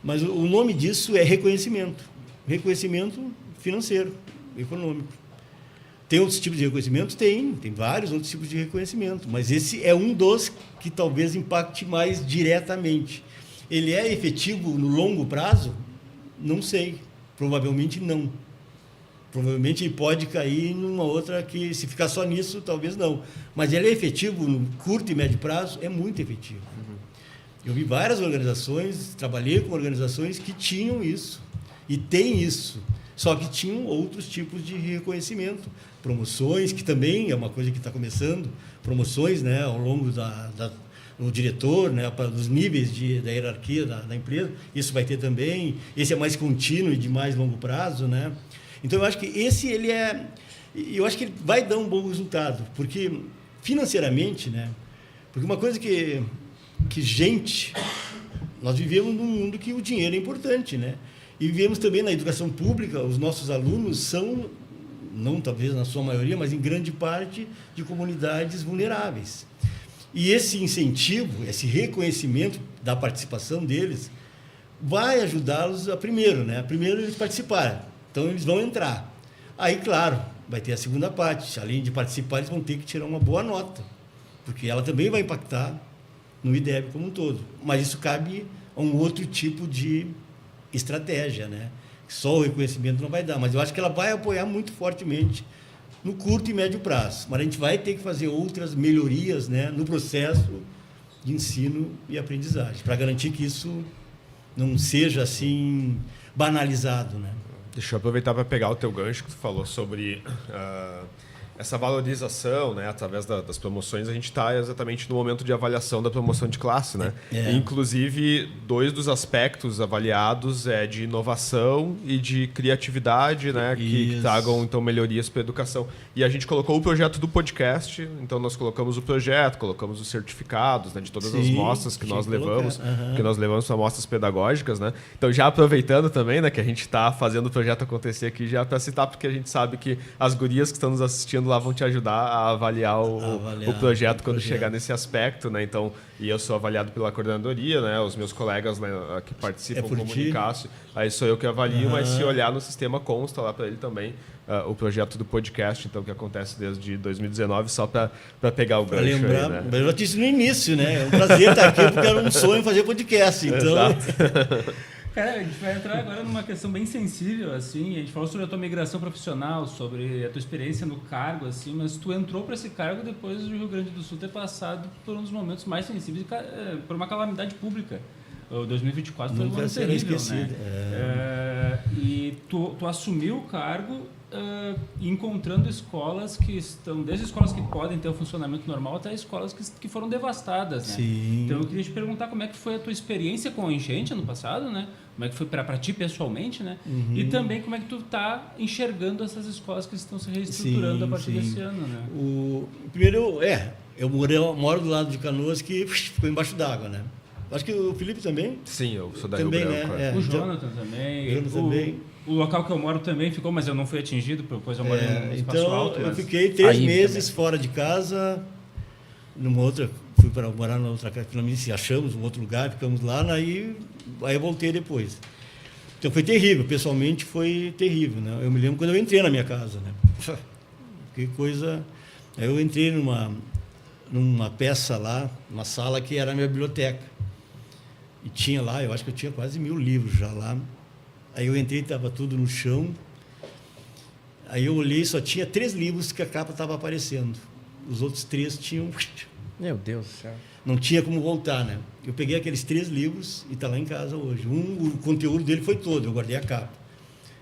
Mas o nome disso é reconhecimento. Reconhecimento financeiro, econômico. Tem outros tipos de reconhecimento? Tem vários outros tipos de reconhecimento. Mas esse é um dos que talvez impacte mais diretamente. Ele é efetivo no longo prazo? Não sei. Provavelmente não. Provavelmente ele pode cair numa outra que, se ficar só nisso, talvez não. Mas ele é efetivo no curto e médio prazo? É muito efetivo. Eu vi várias organizações, trabalhei com organizações que tinham isso. E tem isso. Só que tinham outros tipos de reconhecimento. Promoções, que também é uma coisa que está começando. Promoções, né, ao longo do diretor, né, para os níveis da hierarquia da empresa. Isso vai ter também. Esse é mais contínuo e de mais longo prazo, né? Então, eu acho que eu acho que ele vai dar um bom resultado, porque financeiramente, né? Porque uma coisa nós vivemos num mundo que o dinheiro é importante, né? E vivemos também na educação pública, os nossos alunos são, não talvez na sua maioria, mas em grande parte, de comunidades vulneráveis. E esse incentivo, esse reconhecimento da participação deles, vai ajudá-los primeiro eles participarem. Então, eles vão entrar. Aí, claro, vai ter a segunda parte. Além de participar, eles vão ter que tirar uma boa nota, porque ela também vai impactar no IDEB como um todo. Mas isso cabe a um outro tipo de estratégia, né? Só o reconhecimento não vai dar. Mas eu acho que ela vai apoiar muito fortemente no curto e médio prazo. Mas a gente vai ter que fazer outras melhorias, né, no processo de ensino e aprendizagem, para garantir que isso não seja assim banalizado, né? Deixa eu aproveitar para pegar o teu gancho que tu falou sobre essa valorização, né, através das promoções. A gente está exatamente no momento de avaliação da promoção de classe, né? Inclusive, 2 dos aspectos avaliados é de inovação e de criatividade, né, que tragam então melhorias para a educação. E a gente colocou o projeto do podcast, então nós colocamos o projeto, colocamos os certificados, né, de todas as mostras que nós levamos, que nós levamos para mostras pedagógicas, né? Então, já aproveitando também, né, que a gente está fazendo o projeto acontecer aqui, já para citar, porque a gente sabe que as gurias que estão nos assistindo lá vão te ajudar a avaliar o projeto quando chegar nesse aspecto, né? Então, e eu sou avaliado pela coordenadoria, né? Os meus colegas, né, que participam, como o Nicásio, aí sou eu que avalio, mas se olhar no sistema consta lá para ele também o projeto do podcast, então, que acontece desde 2019, só para pegar o gancho. Lembrar, aí, né? Eu já disse no início, né? É um prazer estar aqui, porque era um sonho fazer podcast. Então... Cara, a gente vai entrar agora numa questão bem sensível, assim. A gente falou sobre a tua migração profissional, sobre a tua experiência no cargo, assim, mas tu entrou para esse cargo depois do Rio Grande do Sul ter passado por um dos momentos mais sensíveis, por uma calamidade pública. O 2024 foi um ano terrível, né? E tu assumiu o cargo encontrando escolas que estão, desde escolas que podem ter o funcionamento normal até escolas que foram devastadas, né? Sim. Então eu queria te perguntar como é que foi a tua experiência com a enchente ano passado, né? Como é que foi para ti pessoalmente, né? E também como é que tu está enxergando essas escolas que estão se reestruturando a partir desse ano, né? Primeiro, eu moro do lado de Canoas, que ficou embaixo d'água, né? Acho que o Felipe também. Sim, eu sou da também, Rio Branco. né? O Jonathan também. O local que eu moro também ficou, mas eu não fui atingido, pois eu moro em espaço alto. Então, eu fiquei 3 meses fora de casa, fui para morar numa outra casa, finalmente achamos um outro lugar, ficamos lá, aí eu voltei depois. Então foi terrível, pessoalmente foi terrível, né? Eu me lembro quando eu entrei na minha casa, né? Que coisa... Aí eu entrei numa peça lá, uma sala que era a minha biblioteca. E tinha lá, eu acho que eu tinha quase 1000 livros já lá. Aí eu entrei, estava tudo no chão. Aí eu olhei, só tinha 3 livros que a capa estava aparecendo. Os outros 3 tinham... Meu Deus do céu. Não tinha como voltar, né? Eu peguei aqueles 3 livros e está lá em casa hoje. O conteúdo dele foi todo, eu guardei a capa.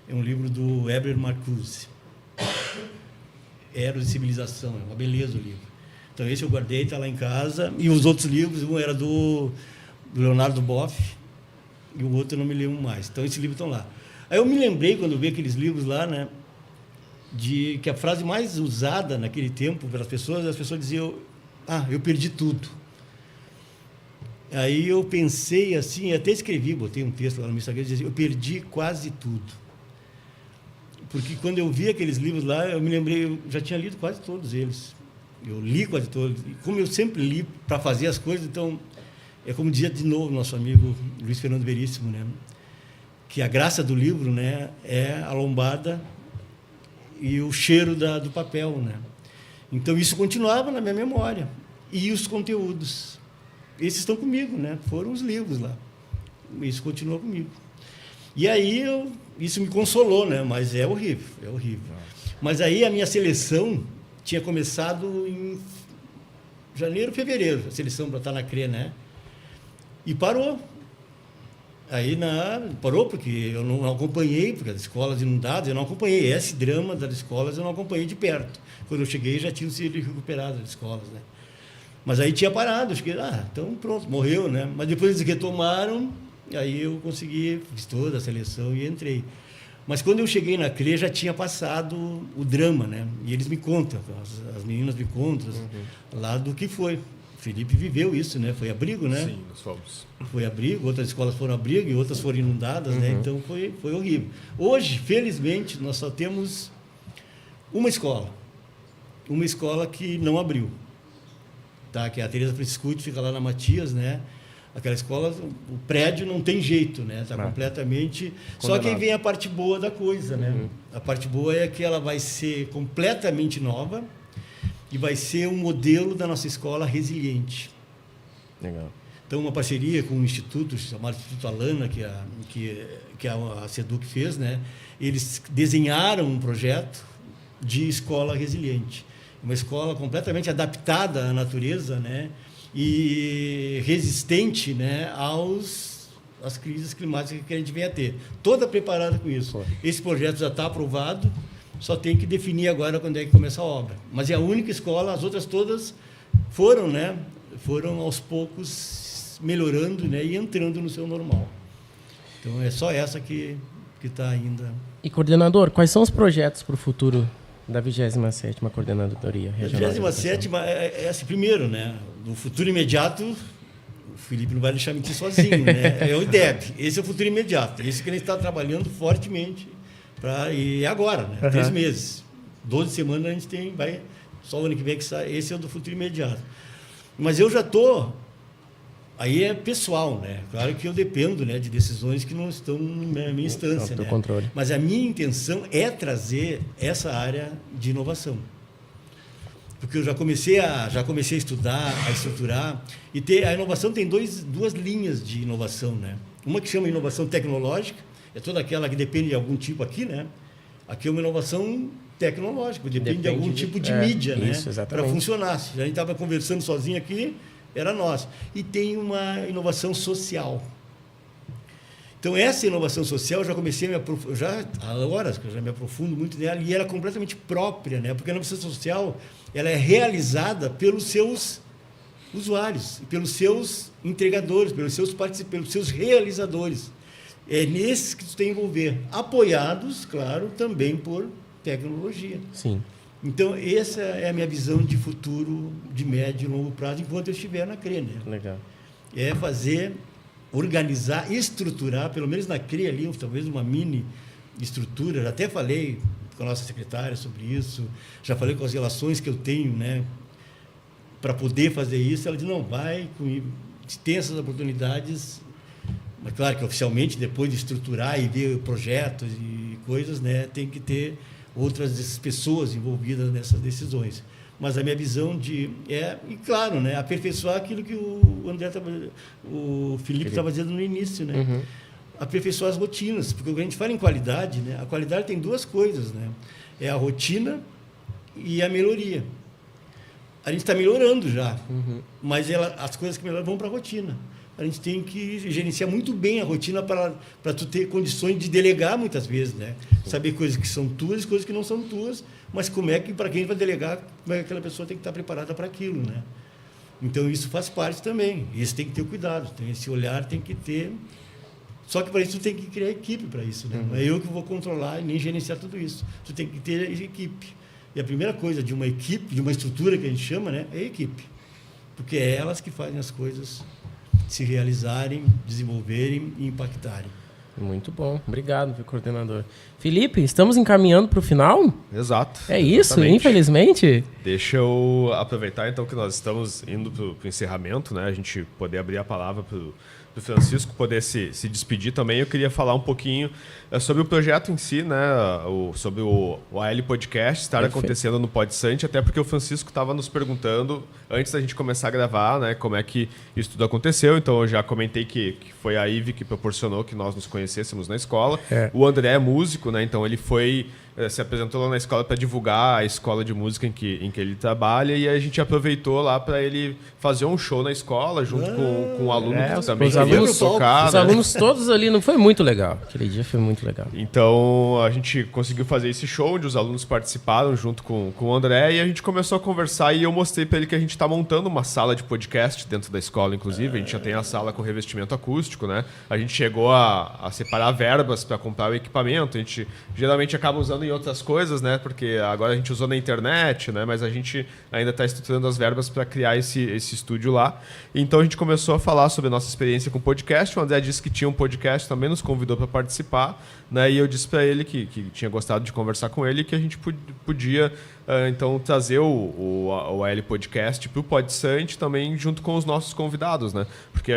É um livro do Heber Marcuse. Eros e Civilização, é uma beleza o livro. Então, esse eu guardei, está lá em casa. E os outros livros, um era do Leonardo Boff, e o outro eu não me lembro mais. Então, esses livros estão lá. Aí eu me lembrei, quando eu vi aqueles livros lá, né, de que a frase mais usada naquele tempo pelas pessoas, as pessoas diziam, eu perdi tudo. Aí eu pensei assim, até escrevi, botei um texto lá no meu Instagram, dizia assim, eu perdi quase tudo. Porque quando eu vi aqueles livros lá, eu me lembrei, eu já tinha lido quase todos eles. Eu li quase todos. E como eu sempre li para fazer as coisas, então, é como dizia de novo nosso amigo Luiz Fernando Veríssimo, né, que a graça do livro, né, é a lombada e o cheiro do papel, né? Então, isso continuava na minha memória. E os conteúdos. Esses estão comigo, né? Foram os livros lá. Isso continua comigo. E aí, isso me consolou, né? Mas é horrível, é horrível. Mas aí, a minha seleção tinha começado em janeiro, fevereiro, a seleção para estar na CRE, né? E parou. Aí parou porque eu não acompanhei, porque as escolas inundadas, eu não acompanhei. Esse drama das escolas eu não acompanhei de perto. Quando eu cheguei, já tinham sido recuperadas as escolas, né? Mas aí tinha parado, eu fiquei, então pronto, morreu, né? Mas depois eles retomaram, aí eu consegui, fiz toda a seleção e entrei. Mas quando eu cheguei na CRE, já tinha passado o drama, né? E eles me contam, as meninas me contam lá do que foi. O Felipe viveu isso, né? Foi abrigo, né? Sim, nós fomos. Foi abrigo, outras escolas foram abrigo e outras foram inundadas, né? Então foi horrível. Hoje, felizmente, nós só temos uma escola que não abriu, tá? Que é a Teresa Friscuti, fica lá na Matias, né? Aquela escola, o prédio não tem jeito, né? Está completamente... Só que aí vem a parte boa da coisa, né? A parte boa é que ela vai ser completamente nova e vai ser um modelo da nossa escola resiliente. Legal. Então, uma parceria com um instituto chamado Instituto Alana, que a SEDUC fez, né? Eles desenharam um projeto de escola resiliente. Uma escola completamente adaptada à natureza, né? E resistente, né, às crises climáticas que a gente vem a ter. Toda preparada com isso. Esse projeto já está aprovado, só tem que definir agora quando é que começa a obra. Mas é a única escola, as outras todas foram, né, foram aos poucos melhorando, né, e entrando no seu normal. Então, é só essa que está ainda... E, coordenador, quais são os projetos para o futuro da 27ª Coordenadoria Regional? A 27ª é assim, primeiro, né? No futuro imediato, o Felipe não vai deixar mentir sozinho, né? É o IDEB, esse é o futuro imediato, esse que ele está trabalhando fortemente, e agora, né? 3 meses, 12 semanas a gente vai, só o ano que vem que sai, esse é o do futuro imediato. Mas eu já estou, aí é pessoal, né? Claro que eu dependo, né, de decisões que não estão na minha instância, né? Controle. Mas a minha intenção é trazer essa área de inovação. Porque eu já comecei a estudar, a estruturar, e a inovação tem duas linhas de inovação, né? Uma que chama inovação tecnológica, é toda aquela que depende de algum tipo aqui, né? Aqui é uma inovação tecnológica, depende de algum tipo de mídia, né? Para funcionar. Se a gente estava conversando sozinho aqui, era nosso. E tem uma inovação social. Então, essa inovação social, eu já comecei há horas que eu já me aprofundo muito nela, e ela é completamente própria, né? Porque a inovação social, ela é realizada pelos seus usuários, pelos seus entregadores, pelos seus participantes, pelos seus realizadores. É nesses que tu tem que envolver, apoiados, claro, também por tecnologia. Sim. Então, essa é a minha visão de futuro, de médio e longo prazo, enquanto eu estiver na CRE, né? Legal. É fazer, organizar, estruturar, pelo menos na CRE ali, talvez uma mini estrutura. Já até falei com a nossa secretária sobre isso, já falei com as relações que eu tenho, né, para poder fazer isso. Ela disse, não, vai comigo, tem essas oportunidades, mas claro que oficialmente, depois de estruturar e ver projetos e coisas, né, tem que ter outras pessoas envolvidas nessas decisões. Mas a minha visão e claro, né, aperfeiçoar aquilo que o Felipe estava dizendo no início, né? Aperfeiçoar as rotinas, porque quando a gente fala em qualidade, né, a qualidade tem duas coisas, né? É a rotina e a melhoria. A gente está melhorando já, mas as coisas que melhoram vão para a rotina. A gente tem que gerenciar muito bem a rotina para tu ter condições de delegar muitas vezes, né? Saber coisas que são tuas e coisas que não são tuas, mas como é que, para quem vai delegar, como é que aquela pessoa tem que estar preparada para aquilo, né? Então, isso faz parte também. Isso tem que ter cuidado, esse olhar tem que ter... Só que para isso tu tem que criar equipe para isso, né? Não é eu que vou controlar e nem gerenciar tudo isso. Tu tem que ter equipe. E a primeira coisa de uma equipe, de uma estrutura que a gente chama, né, é a equipe. Porque é elas que fazem as coisas se realizarem, desenvolverem e impactarem. Muito bom. Obrigado, coordenador. Felipe, estamos encaminhando para o final? Exato. É isso, exatamente. Infelizmente. Deixa eu aproveitar, então, que nós estamos indo para o encerramento, né? A gente poder abrir a palavra para o Francisco poder se despedir também. Eu queria falar um pouquinho sobre o projeto em si, né? Sobre o AL Podcast estar acontecendo no PodSante, até porque o Francisco estava nos perguntando, antes da gente começar a gravar, né, como é que isso tudo aconteceu. Então, eu já comentei que foi a Ive que proporcionou que nós nos conhecêssemos na escola. O André é músico, né? Então, ele se apresentou lá na escola para divulgar a escola de música em que ele trabalha, e a gente aproveitou lá para ele fazer um show na escola junto com o aluno que também queria tocar. Os alunos todos ali, não foi muito legal. Aquele dia foi muito legal. Então, a gente conseguiu fazer esse show onde os alunos participaram junto com o André, e a gente começou a conversar, e eu mostrei para ele que a gente está montando uma sala de podcast dentro da escola, inclusive. A gente já tem a sala com revestimento acústico, né? A gente chegou a separar verbas para comprar o equipamento. A gente geralmente acaba usando em outras coisas, né? Porque agora a gente usou na internet, né? Mas a gente ainda está estruturando as verbas para criar esse estúdio lá. Então a gente começou a falar sobre a nossa experiência com podcast. O André disse que tinha um podcast, também nos convidou para participar, né? E eu disse para ele que tinha gostado de conversar com ele, que a gente podia então trazer o AL Podcast para o PodSante também junto com os nossos convidados, né? Porque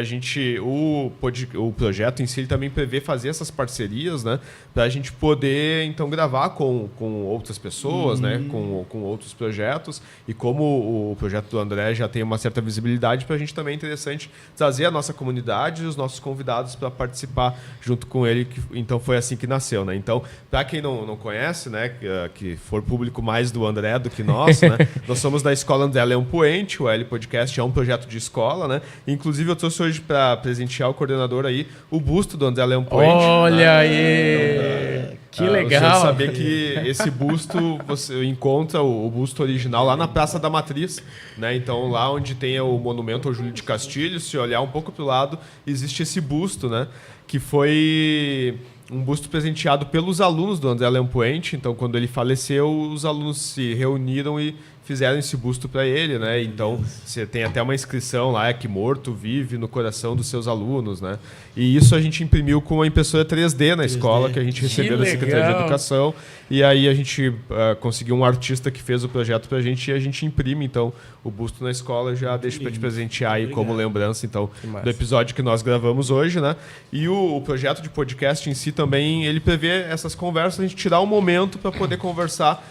o projeto em si ele também prevê fazer essas parcerias, né? Para a gente poder então gravar com outras pessoas, né? Com outros projetos. E como o projeto do André já tem uma certa visibilidade, para a gente também é interessante trazer a nossa comunidade e os nossos convidados para participar junto com ele. Então foi assim que nasceu, né? Então, para quem não conhece, né? Que for público mais do André do que nós, né? Nós somos da Escola André Leão Poente. O AL Podcast é um projeto de escola, né? Inclusive, eu trouxe hoje para presentear o coordenador aí o busto do André Leão Poente. Olha né? aí! Que legal! Você saber que esse busto, você encontra o busto original lá na Praça da Matriz, né? Então, lá onde tem o monumento ao Júlio de Castilhos, se olhar um pouco para o lado, existe esse busto, né? Que foi um busto presenteado pelos alunos do André Leão Poente. Então, quando ele faleceu, os alunos se reuniram e fizeram esse busto para ele, né? Então, você tem até uma inscrição lá, que morto vive no coração dos seus alunos, né? E isso a gente imprimiu com uma impressora 3D na escola, que a gente recebeu da Secretaria de Educação. E aí a gente conseguiu um artista que fez o projeto pra gente, e a gente imprime, então, o busto na escola. Eu já deixo para te presentear aí como lembrança, então, do episódio que nós gravamos hoje, né? E o projeto de podcast em si também, ele prevê essas conversas, a gente tirar um momento para poder conversar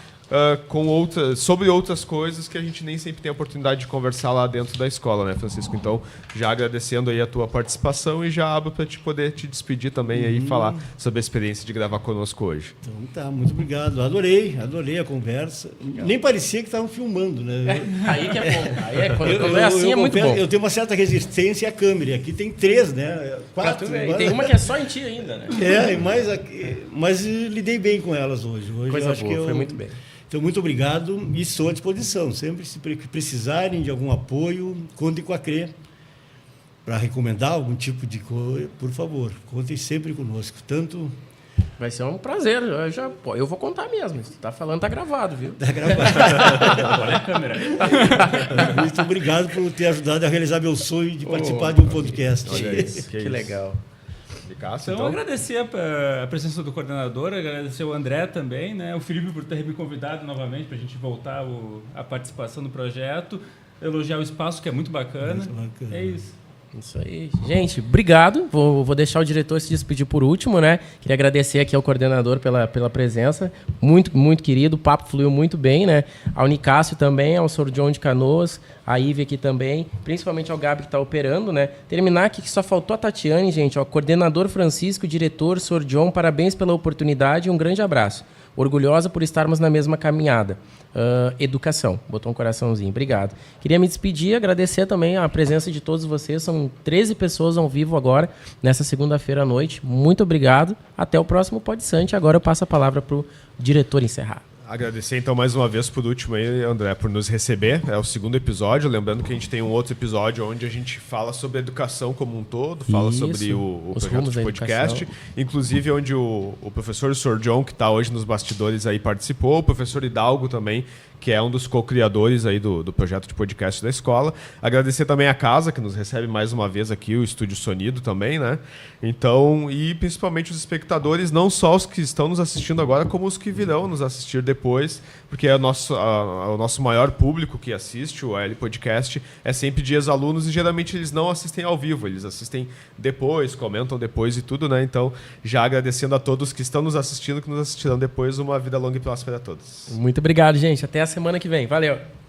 sobre outras coisas que a gente nem sempre tem a oportunidade de conversar lá dentro da escola, né, Francisco? Então, já agradecendo aí a tua participação, e já abro para poder te despedir também aí e falar sobre a experiência de gravar conosco hoje. Então tá, muito obrigado. Adorei a conversa. Legal. Nem parecia que estavam filmando, né? Aí que é bom. Aí quando é assim é muito bom. Eu tenho uma certa resistência à câmera. Aqui tem 3, né? 4. E tem uma que é só em ti ainda, né? Mas lidei bem com elas hoje. Coisa boa, foi muito bem. Então, muito obrigado, e estou à disposição. Sempre se precisarem de algum apoio, contem com a CRE. Para recomendar algum tipo de coisa, por favor, contem sempre conosco. Vai ser um prazer. Eu vou contar mesmo. Se tá falando, tá gravado, viu? Tá gravado. Olha a câmera. Muito obrigado por ter ajudado a realizar meu sonho de participar de um podcast. Olha isso, que legal. Então, agradecer a presença do coordenador, agradecer o André também, né? O Felipe por ter me convidado novamente para a gente voltar a participação no projeto, elogiar o espaço, que é muito bacana. É isso. Isso aí. Gente, obrigado. Vou deixar o diretor se despedir por último, né? Queria agradecer aqui ao coordenador pela presença. Muito, muito querido. O papo fluiu muito bem, né? Ao Nicásio também, ao Sr. John de Canoas, a Ive aqui também, principalmente ao Gabi que está operando, né? Terminar aqui que só faltou a Tatiane, gente. Ó, coordenador Francisco, diretor, Sr. John, parabéns pela oportunidade e um grande abraço. Orgulhosa por estarmos na mesma caminhada. Educação. Botou um coraçãozinho. Obrigado. Queria me despedir, agradecer também a presença de todos vocês. São 13 pessoas ao vivo agora, nessa segunda-feira à noite. Muito obrigado. Até o próximo PodSante. Agora eu passo a palavra para o diretor encerrar. Agradecer então mais uma vez por último aí, André, por nos receber. É o segundo episódio. Lembrando que a gente tem um outro episódio onde a gente fala sobre a educação como um todo, fala sobre o projeto de podcast. Inclusive onde o professor Sr. John, que está hoje nos bastidores aí, participou, o professor Hidalgo também, que é um dos co-criadores aí do projeto de podcast da escola. Agradecer também a casa, que nos recebe mais uma vez aqui, o Estúdio Sonido também, né? Então, e principalmente os espectadores, não só os que estão nos assistindo agora, como os que virão nos assistir depois, porque é o nosso maior público que assiste o AL Podcast é sempre de ex-alunos e geralmente eles não assistem ao vivo, eles assistem depois, comentam depois e tudo, né? Então, já agradecendo a todos que estão nos assistindo, que nos assistirão depois, uma vida longa e próspera a todos. Muito obrigado, gente. Até a semana que vem. Valeu!